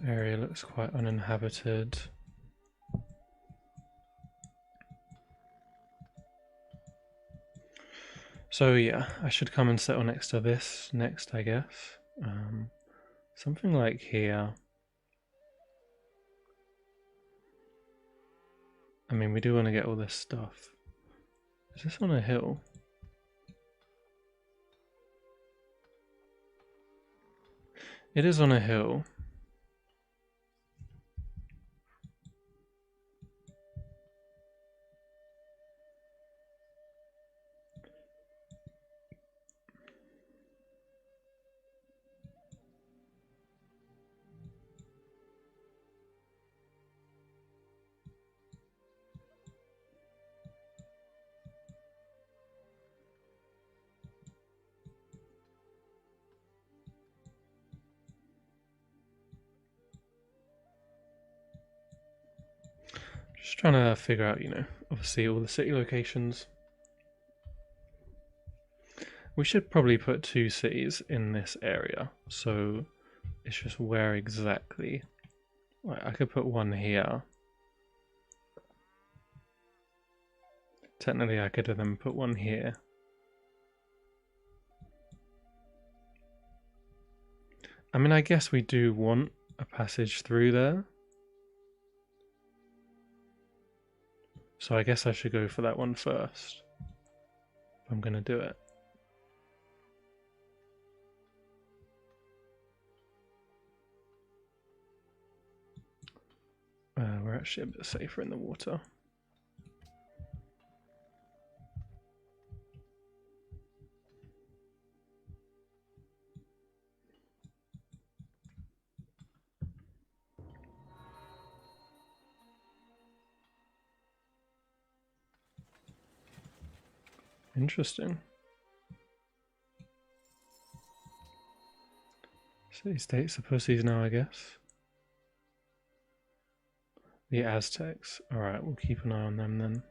That area looks quite uninhabited. So yeah, I should come and settle next to this next, I guess. Something like here. I mean, we do want to get all this stuff. Is this on a hill? It is on a hill. Just trying to figure out, you know, obviously all the city locations. We should probably put 2 cities in this area, so it's just where exactly. Right, I could put one here. Technically, I could then put one here. I mean, I guess we do want a passage through there. So I guess I should go for that one first, if I'm going to do it. We're actually a bit safer in the water. Interesting. City states are pussies now, I guess. The Aztecs. Alright, we'll keep an eye on them then.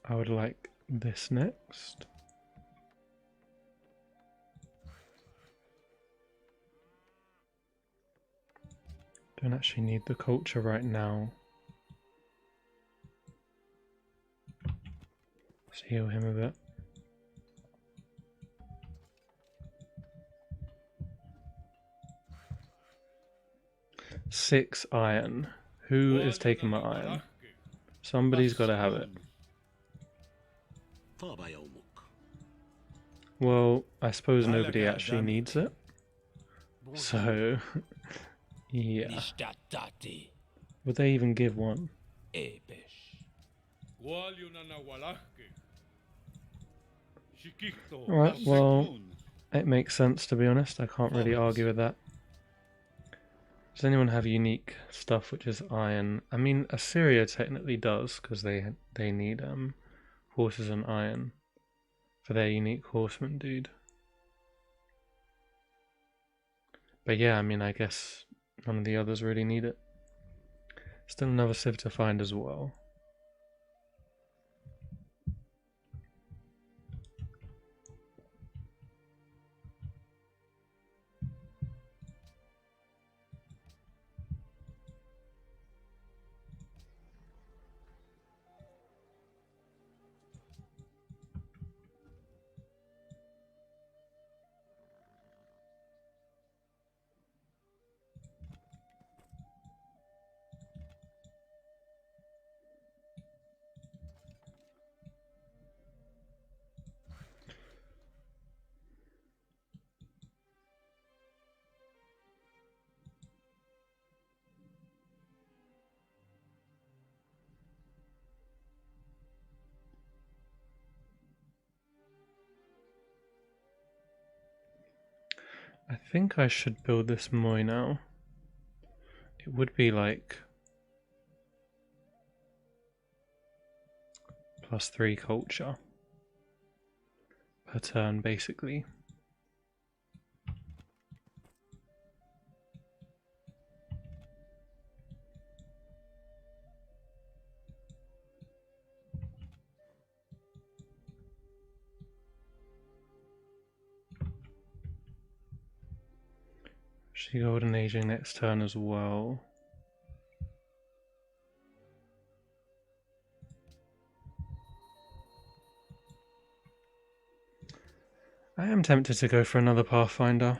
I would like this next. Don't actually need the culture right now. Let's heal him a bit. Six iron. Who is taking my iron? Somebody's got to have it. Well, I suppose nobody actually needs it. So, yeah. Would they even give one? Alright, well, it makes sense to be honest. I can't really argue with that. Does anyone have unique stuff which is iron? I mean, Assyria technically does, because they need horses and iron for their unique horseman dude. But yeah, I mean, I guess none of the others really need it. Still another civ to find as well. I think I should build this Moy now. It would be like +3 culture per turn, basically. She golden aging next turn as well. I am tempted to go for another Pathfinder.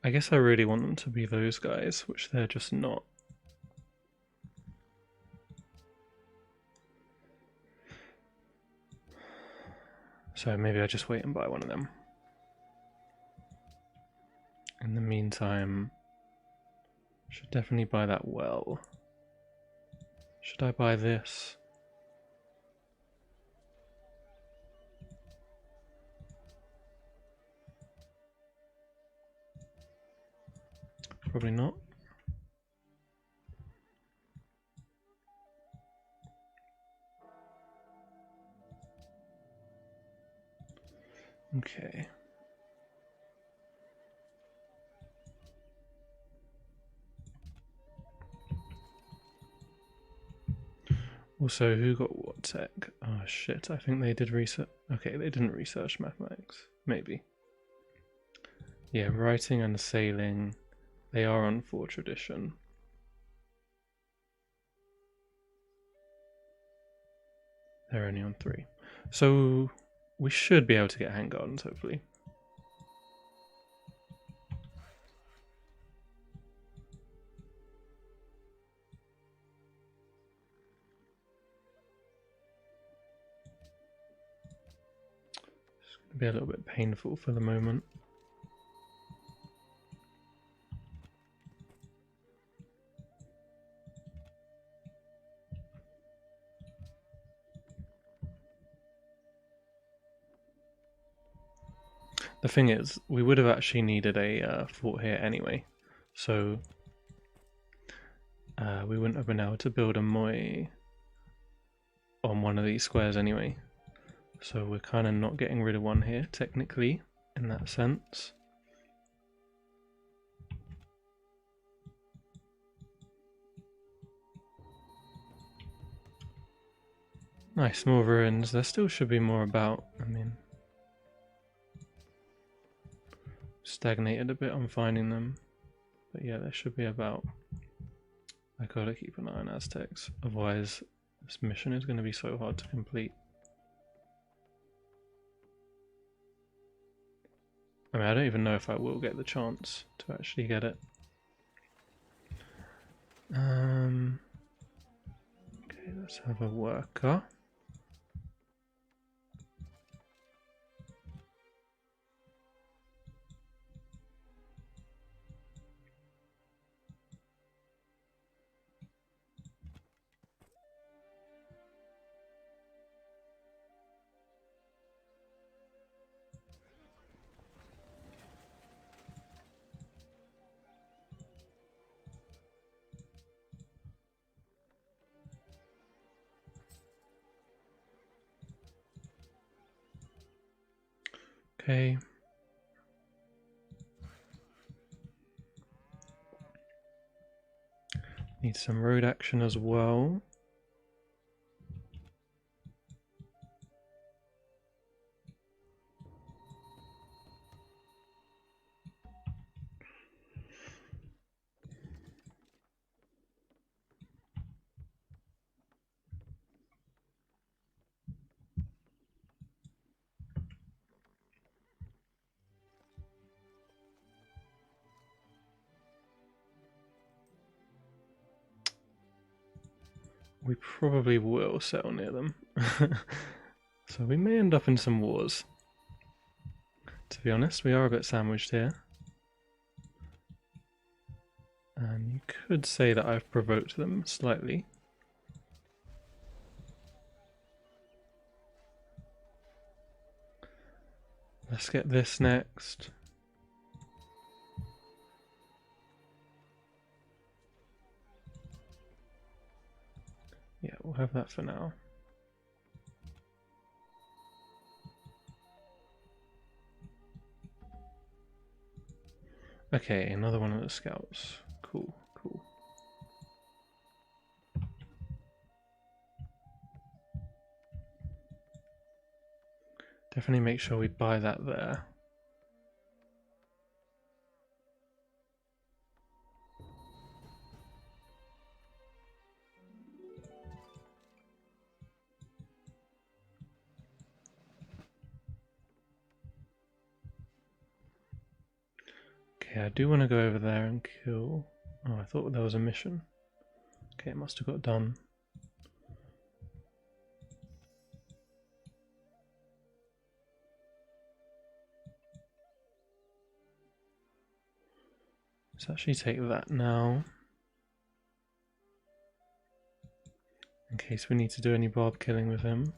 I guess I really want them to be those guys, which they're just not. So maybe I just wait and buy one of them. In the meantime, should definitely buy that well. Should I buy this? Probably not. Okay. Also, who got what tech? Oh shit, I think they did research. Okay, they didn't research mathematics. Maybe. Yeah, writing and sailing. They are on 4 tradition. They're only on 3. So we should be able to get hand gardens, hopefully. It's going to be a little bit painful for the moment. The thing is, we would have actually needed a fort here anyway, so we wouldn't have been able to build a moi on one of these squares anyway. So we're kind of not getting rid of one here, technically, in that sense. Nice, more ruins. There still should be more about. I mean, stagnated a bit on finding them. But yeah, there should be about. I gotta keep an eye on Aztecs, otherwise this mission is going to be so hard to complete. I mean, I don't even know if I will get the chance to actually get it. Okay, let's have a worker. Okay. Need some road action as well. We probably will settle near them. So we may end up in some wars. To be honest, we are a bit sandwiched here. And you could say that I've provoked them slightly. Let's get this next. Yeah, we'll have that for now. Okay, another one of the scouts. Cool, cool. Definitely make sure we buy that there. Okay, I do want to go over there and kill... Oh, I thought there was a mission. Okay, it must have got done. Let's actually take that now. In case we need to do any barb killing with him.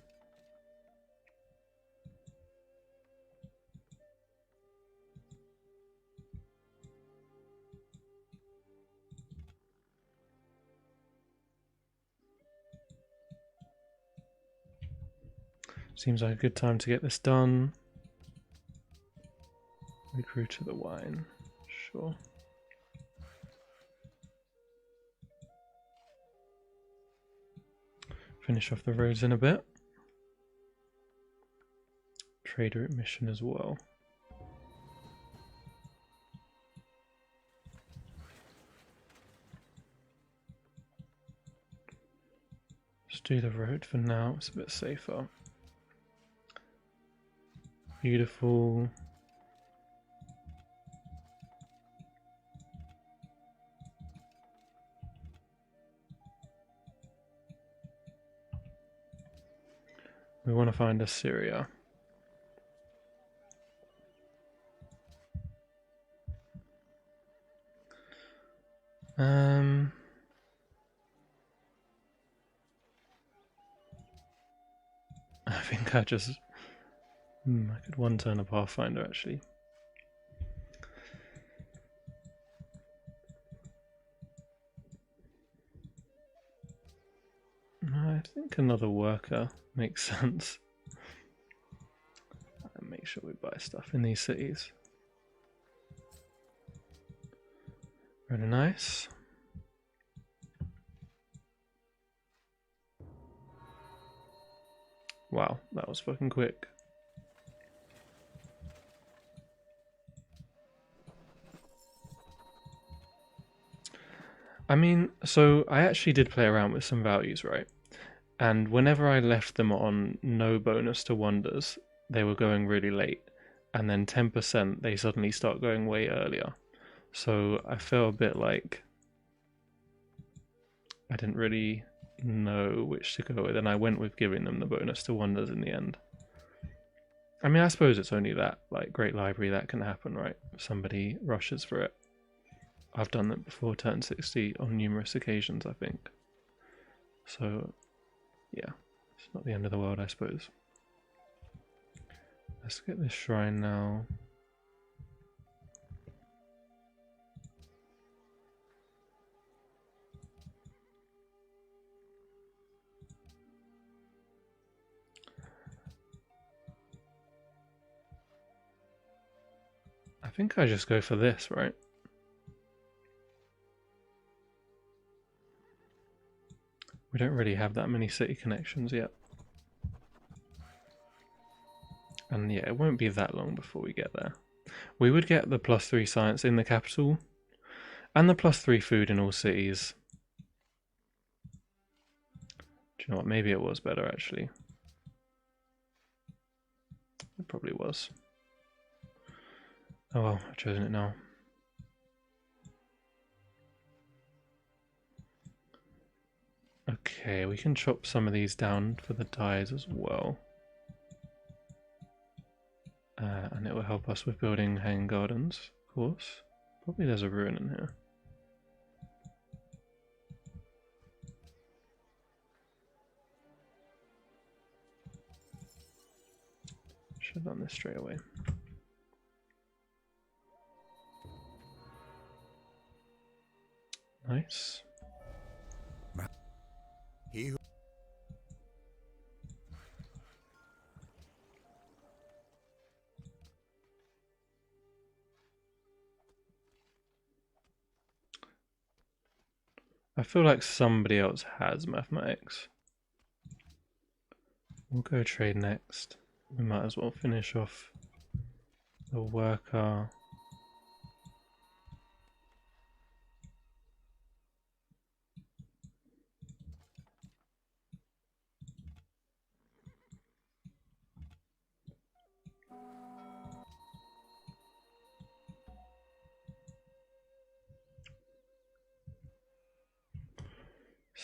Seems like a good time to get this done. Recruit to the wine. Sure. Finish off the roads in a bit. Trade route mission as well. Let's do the road for now, it's a bit safer. Beautiful. We want to find Assyria. I think I just... I could one turn a Pathfinder actually. I think another worker makes sense. And make sure we buy stuff in these cities. Really nice. Wow, that was fucking quick. I mean, so I actually did play around with some values, right? And whenever I left them on no bonus to wonders, they were going really late. And then 10% they suddenly start going way earlier. So I felt a bit like I didn't really know which to go with, and I went with giving them the bonus to wonders in the end. I mean, I suppose it's only that, like, great library that can happen, right? If somebody rushes for it. I've done that before turn 60 on numerous occasions, I think. So, yeah, it's not the end of the world, I suppose. Let's get this shrine now. I think I just go for this, right? We don't really have that many city connections yet. And yeah, it won't be that long before we get there. We would get the +3 science in the capital, and the +3 food in all cities. Do you know what? Maybe it was better, actually. It probably was. Oh well, I've chosen it now. Okay, we can chop some of these down for the dyes as well. And it will help us with building hanging gardens, of course. Probably there's a ruin in here. Should have done this straight away. Nice. He who I feel like somebody else has mathematics. We'll go trade next. We might as well finish off the worker.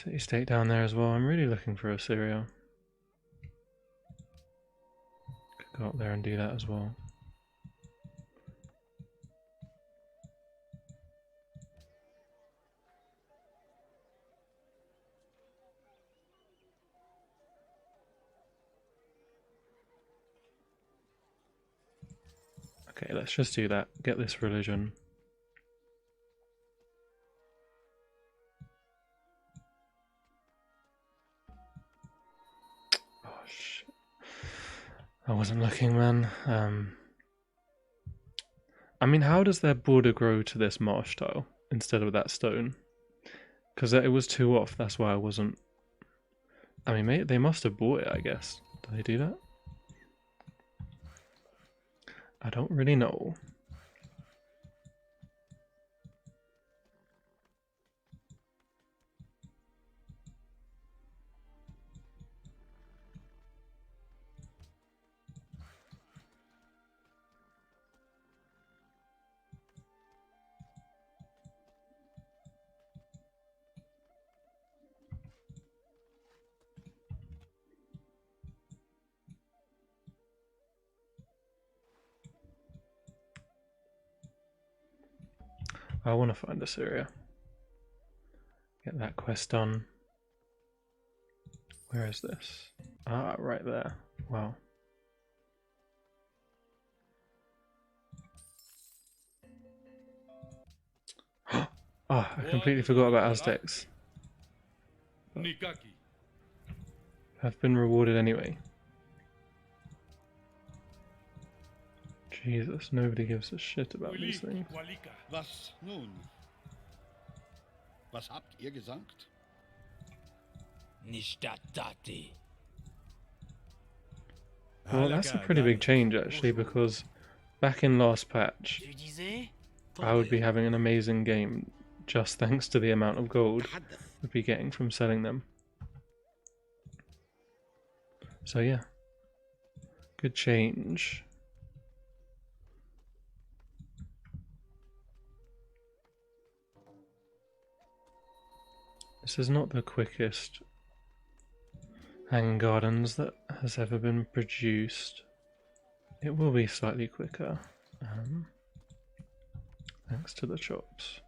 City state down there as well. I'm really looking for Assyria. Could go up there and do that as well. Okay, let's just do that. Get this religion. Oh shit. I wasn't looking, man. I mean, how does their border grow to this marsh tile instead of that stone? Because it was too off, that's why I wasn't... I mean, they must have bought it, I guess. Do they do that? I don't really know. I want to find Assyria. Get that quest done. Where is this? Ah, right there. Wow. Ah, I completely forgot about Aztecs. Have been rewarded anyway. Jesus, nobody gives a shit about these things. Was nun? Was habt ihr gesagt? Well, that's a pretty big change actually, because back in last patch, I would be having an amazing game just thanks to the amount of gold we'd be getting from selling them. So yeah, good change. This is not the quickest hanging gardens that has ever been produced. It will be slightly quicker, thanks to the chops.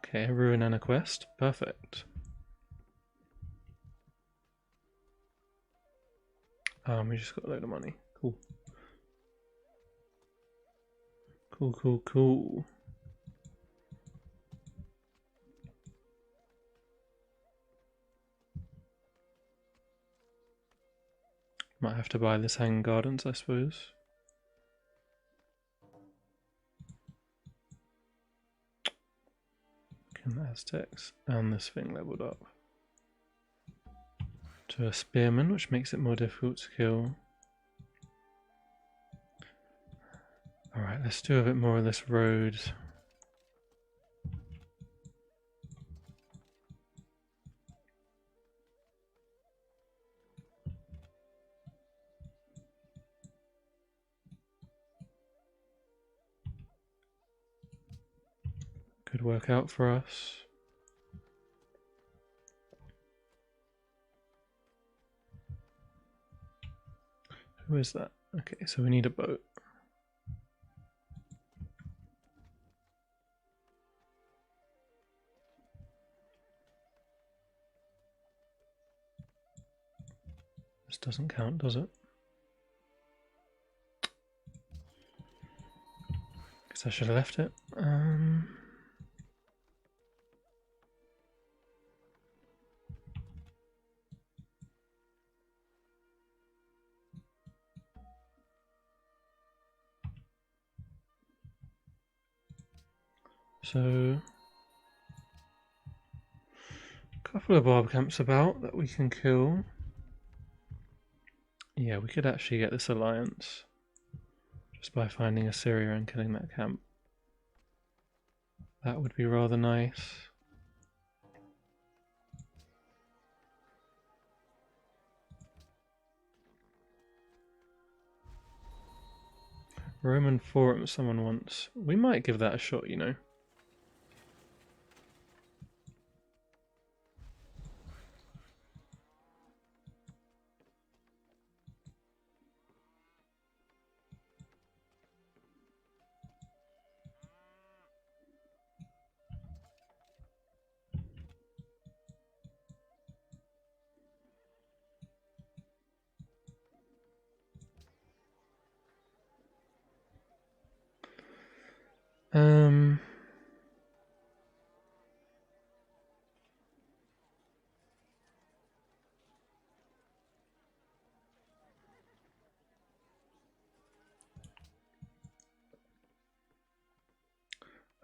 Okay, a ruin and a quest. Perfect. We just got a load of money. Cool. Cool. Might have to buy this hanging gardens, I suppose. Can Aztecs and this thing leveled up to a spearman, which makes it more difficult to kill. Alright, let's do a bit more of this road. Could work out for us. Who is that? Okay, so we need a boat. This doesn't count, does it? Guess I should have left it. So, a couple of barb camps about that we can kill. Yeah, we could actually get this alliance just by finding Assyria and killing that camp. That would be rather nice. Roman Forum someone wants. We might give that a shot, you know. Um,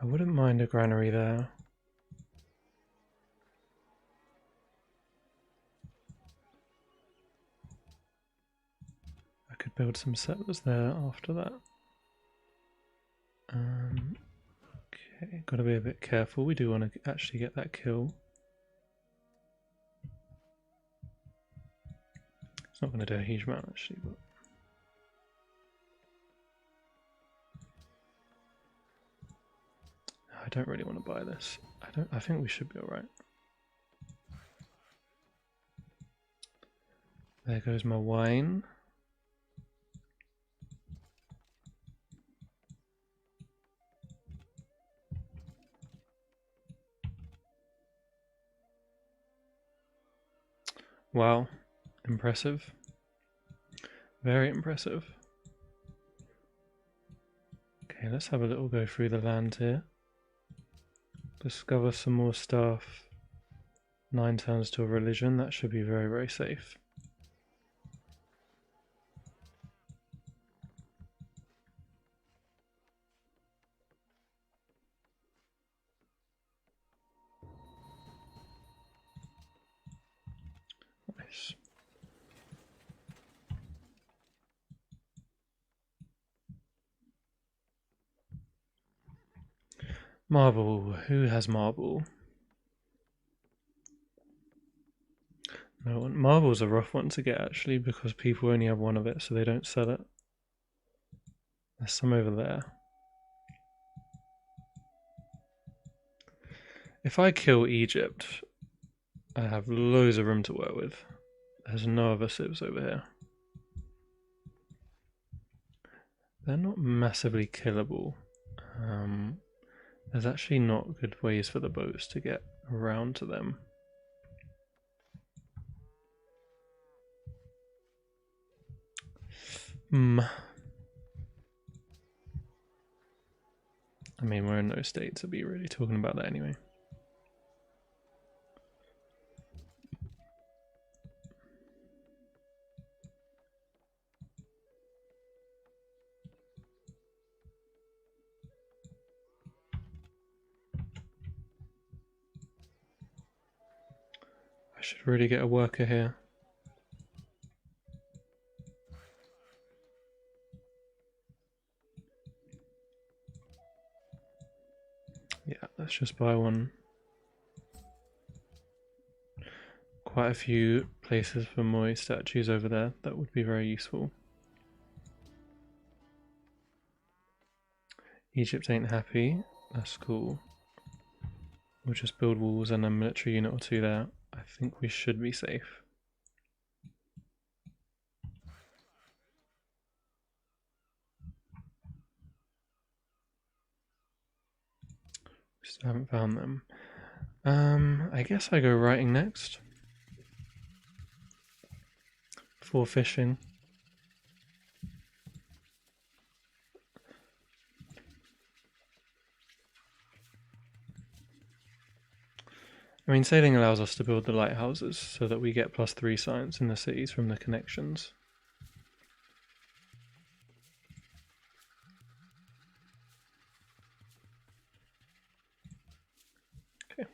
I wouldn't mind a granary there. I could build some settlers there after that. Okay, gotta be a bit careful. We do want to actually get that kill. It's not going to do a huge amount actually, but I don't really want to buy this. I think we should be alright. There goes my wine. Wow, impressive. Very impressive. Okay, let's have a little go through the land here. Discover some more stuff. 9 turns to a religion, that should be very, very safe. Nice. Marble. Who has marble? No one. Marble's a rough one to get actually because people only have one of it, so they don't sell it. There's some over there. If I kill Egypt, I have loads of room to work with. There's no other civs over here. They're not massively killable. There's actually not good ways for the boats to get around to them. I mean, we're in no state to be really talking about that anyway. I should really get a worker here. Yeah, let's just buy one. Quite a few places for Moi statues over there. That would be very useful. Egypt ain't happy. That's cool. We'll just build walls and a military unit or two there. I think we should be safe. Still haven't found them. I guess I go writing next. For fishing. I mean, sailing allows us to build the lighthouses so that we get +3 science in the cities from the connections. Okay.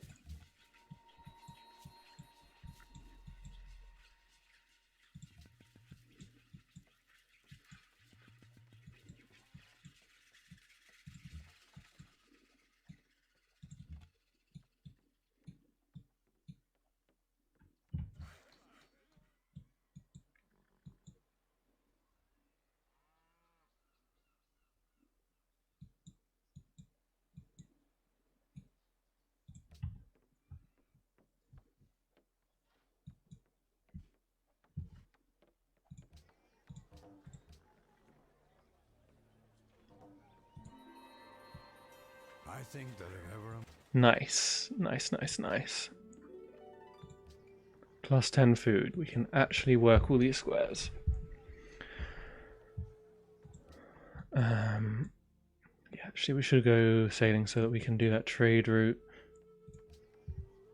I think that if ever Nice, nice, nice, nice. Plus 10 food. We can actually work all these squares. Yeah, actually we should go sailing so that we can do that trade route.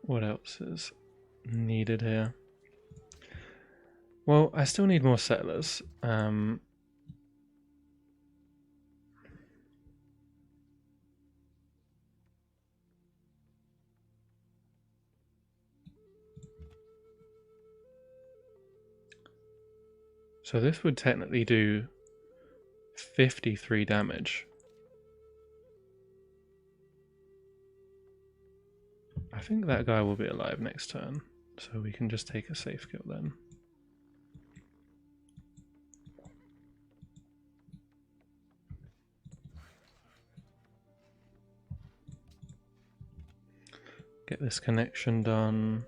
What else is needed here? Well, I still need more settlers. So this would technically do 53 damage. I think that guy will be alive next turn, so we can just take a safe kill then. Get this connection done.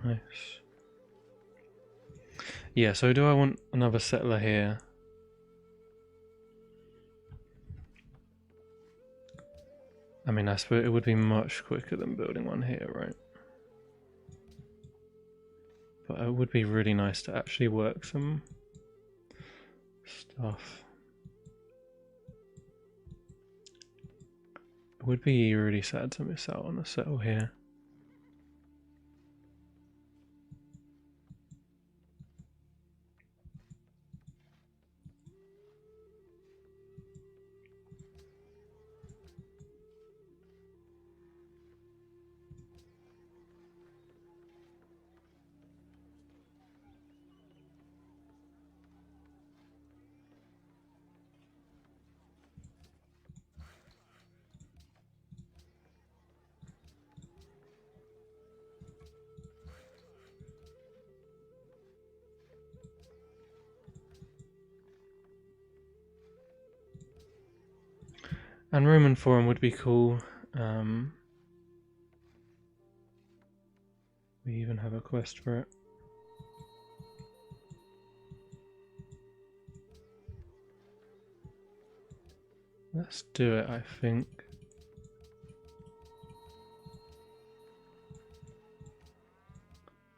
Nice. Yeah, so do I want another settler here? I mean, I suppose it would be much quicker than building one here, right? But it would be really nice to actually work some stuff. It would be really sad to miss out on a settle here. And Roman Forum would be cool. We even have a quest for it. Let's do it, I think.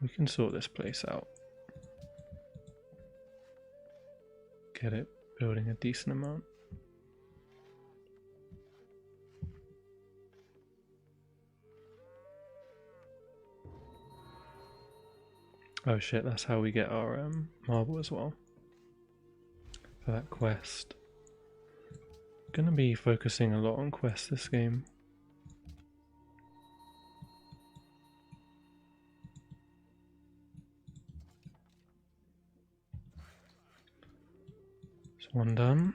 We can sort this place out. Get it building a decent amount. Oh shit, that's how we get our marble as well. For that quest. Gonna be focusing a lot on quests this game. There's one done.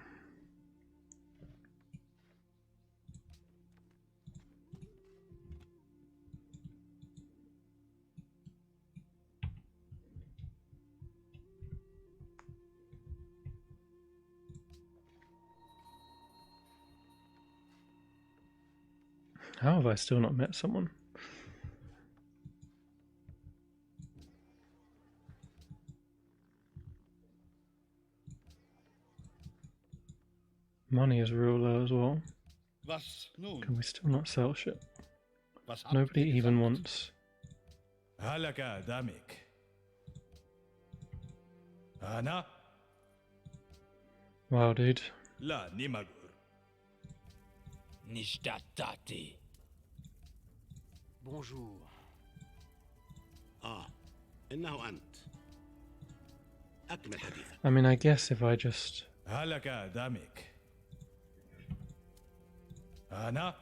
How have I still not met someone? Money is real low as well. Was nun? Can we still not sell shit? Was habt Nobody ihr even gesagt? wants. Halaka Damik. Ana Wow, dude. La Nimagur. Nishtatati. Bonjour. إنه أنت. أكمل حديثك. I mean, I guess if I just... Halaka Damik. Ana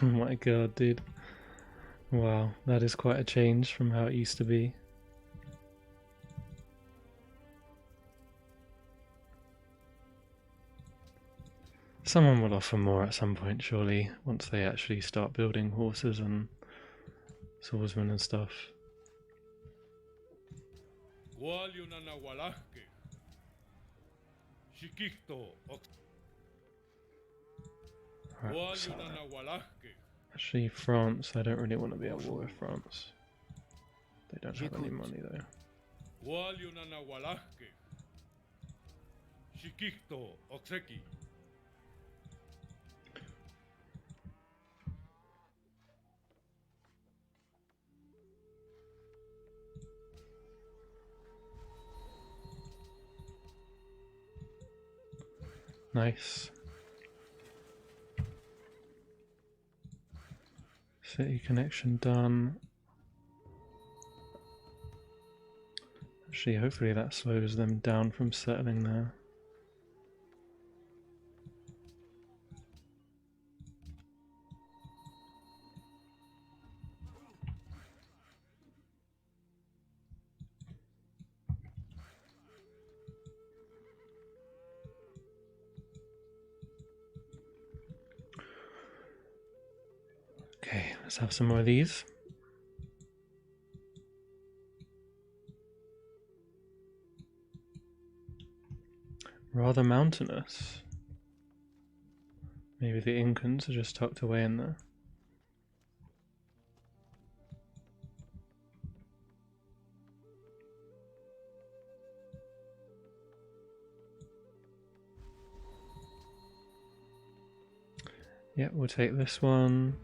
Oh my god, dude. Wow, that is quite a change from how it used to be. Someone will offer more at some point, surely, once they actually start building horses and swordsmen and stuff. Right, so actually, France, I don't really want to be at war with France. They don't have any money though. Walyunana walahke. Shikikto okseki. Nice. City connection done. Actually, hopefully that slows them down from settling there. Okay, let's have some more of these. Rather mountainous. Maybe the Incans are just tucked away in there. Yeah, we'll take this one.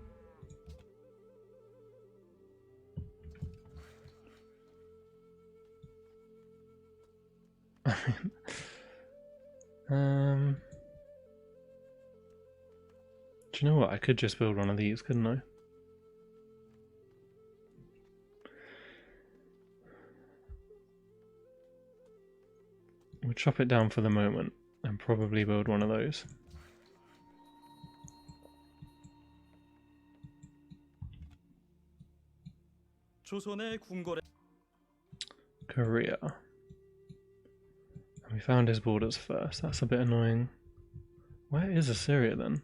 Do you know what? I could just build one of these, couldn't I? We'll chop it down for the moment and probably build one of those. 조선의 궁궐에 Korea. And we found his borders first. That's a bit annoying. Where is Assyria then?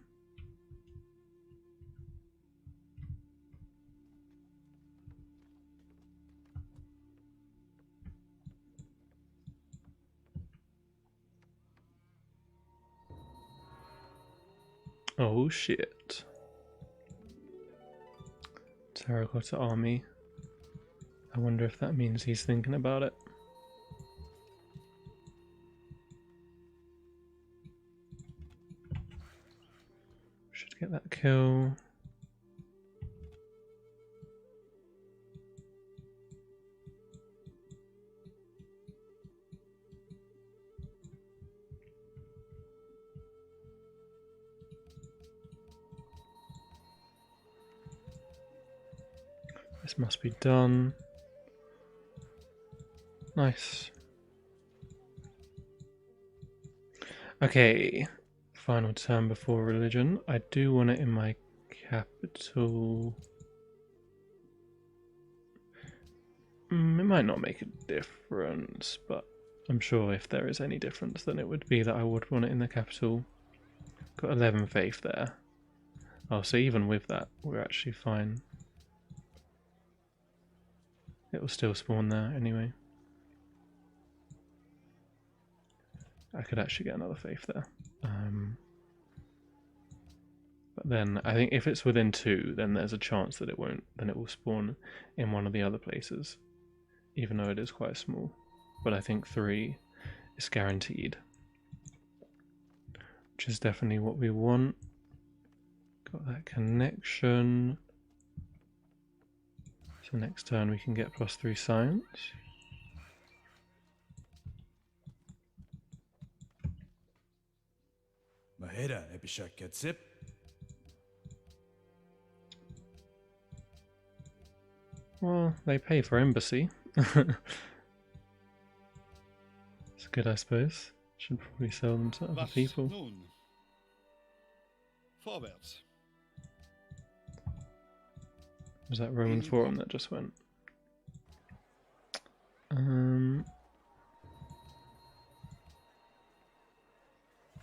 Oh shit. Terracotta army. I wonder if that means he's thinking about it. Should get that kill. This must be done. Nice. Okay, final turn before religion. I do want it in my capital. It might not make a difference, but I'm sure if there is any difference, then it would be that I would want it in the capital. Got 11 faith there. Oh, so even with that, we're actually fine. It will still spawn there anyway. I could actually get another faith there. But then I think if it's within 2, then there's a chance that it won't. Then it will spawn in one of the other places, even though it is quite small. But I think 3 is guaranteed, which is definitely what we want. Got that connection. So next turn we can get +3 science. Mahera Ebishaketsip. Well, they pay for embassy. It's good, I suppose. Should probably sell them to other Was people. nun? Vorwärts. Was that Roman Forum that just went?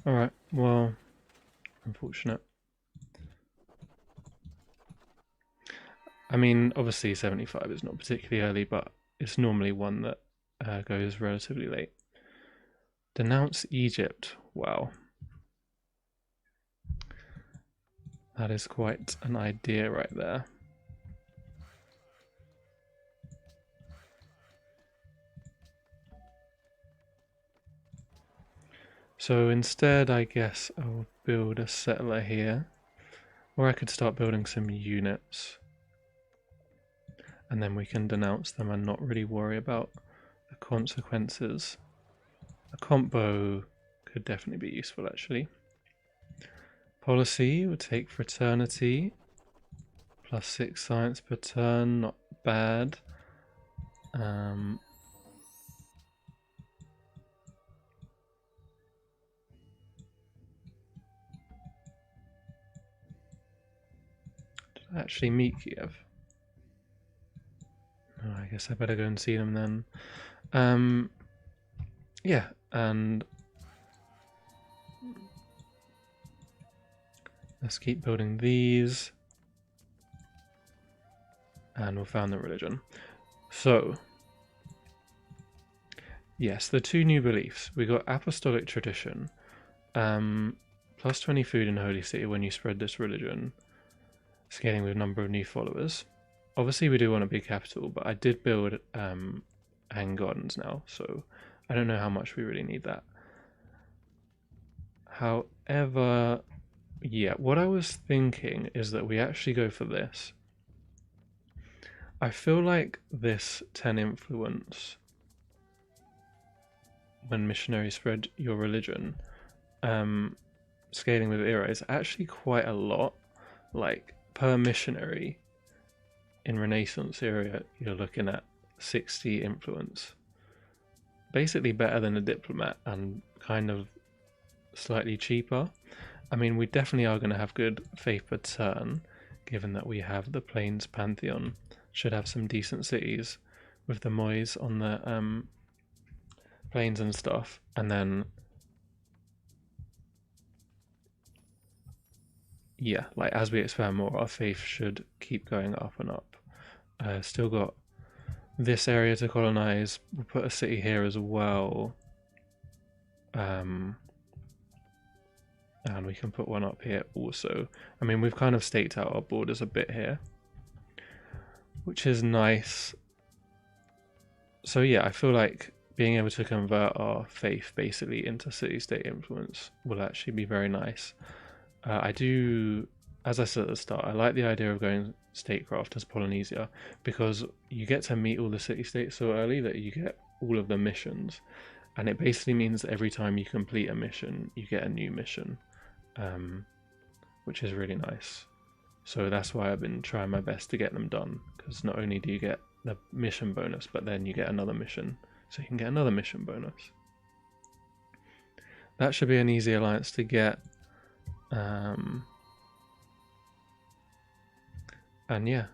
Alright, well, unfortunate. I mean, obviously 75 is not particularly early, but it's normally one that goes relatively late. Denounce Egypt. Wow. That is quite an idea right there. So instead, I guess I'll build a settler here, or I could start building some units, and then we can denounce them and not really worry about the consequences. A combo could definitely be useful, actually. Policy would take fraternity, +6 science per turn, not bad. Did I actually meet Kiev? No, I guess I better go and see them then. Yeah, and let's keep building these. And we'll found the religion. So, yes, the two new beliefs. We got apostolic tradition. +20 food in Holy City when you spread this religion. Scaling with number of new followers. Obviously we do want a big capital, but I did build hang gardens now, so I don't know how much we really need that. However, yeah, what I was thinking is that we actually go for this. I feel like this 10 influence when missionaries spread your religion, scaling with era is actually quite a lot. Like per missionary in Renaissance era, you're looking at 60 influence. Basically better than a diplomat and kind of slightly cheaper. I mean, we definitely are going to have good faith per turn, given that we have the Plains Pantheon. Should have some decent cities with the Mois on the plains and stuff. And then, yeah, like as we expand more, our faith should keep going up and up. Still got this area to colonize. We'll put a city here as well. And we can put one up here also. I mean, we've kind of staked out our borders a bit here, which is nice. So yeah, I feel like being able to convert our faith basically into city-state influence will actually be very nice. I do, as I said at the start, I like the idea of going statecraft as Polynesia because you get to meet all the city-states so early that you get all of the missions, and it basically means that every time you complete a mission, you get a new mission, which is really nice. So that's why I've been trying my best to get them done, because not only do you get the mission bonus, but then you get another mission, so you can get another mission bonus. That should be an easy alliance to get. And yeah,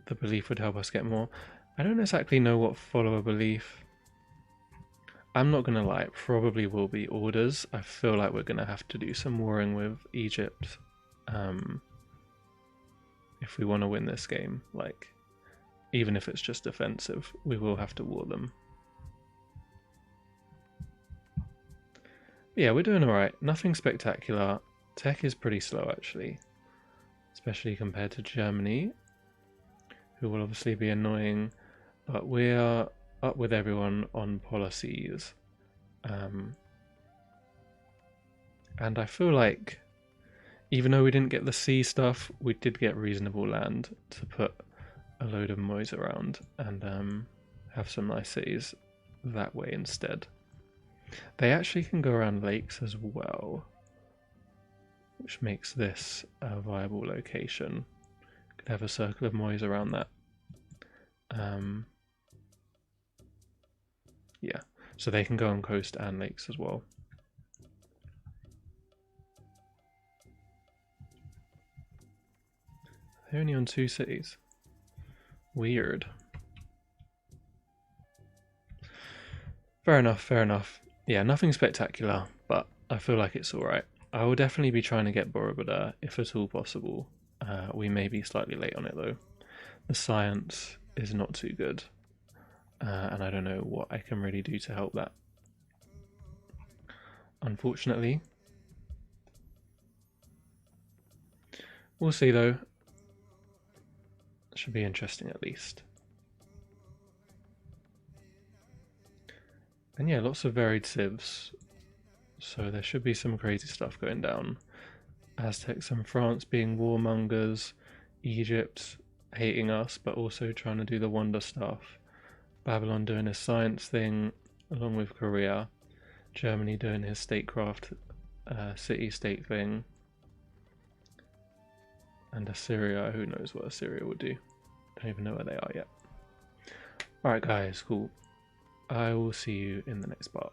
the belief would help us get more. I don't exactly know what follower belief. I'm not gonna lie, it probably will be orders. I feel like we're gonna have to do some warring with Egypt if we want to win this game. Like, even if it's just defensive, we will have to war them. But yeah, we're doing alright. Nothing spectacular. Tech is pretty slow actually, especially compared to Germany, who will obviously be annoying, but we're up with everyone on policies. And I feel like even though we didn't get the sea stuff, we did get reasonable land to put a load of mois around and have some nice cities that way instead. They actually can go around lakes as well, which makes this a viable location. Could have a circle of mois around that. Yeah, so they can go on coast and lakes as well. They're only on 2 cities. Weird. Fair enough, fair enough. Yeah, nothing spectacular, but I feel like it's alright. I will definitely be trying to get Borobudur if at all possible. We may be slightly late on it though. The science is not too good, and I don't know what I can really do to help that. Unfortunately. We'll see though. Should be interesting at least. And yeah, lots of varied civs. So there should be some crazy stuff going down. Aztecs and France being warmongers, Egypt hating us but also trying to do the wonder stuff, Babylon doing his science thing along with Korea, Germany doing his statecraft city-state thing, and Assyria, who knows what Assyria will do. Don't even know where they are yet. Alright guys, cool. I will see you in the next part.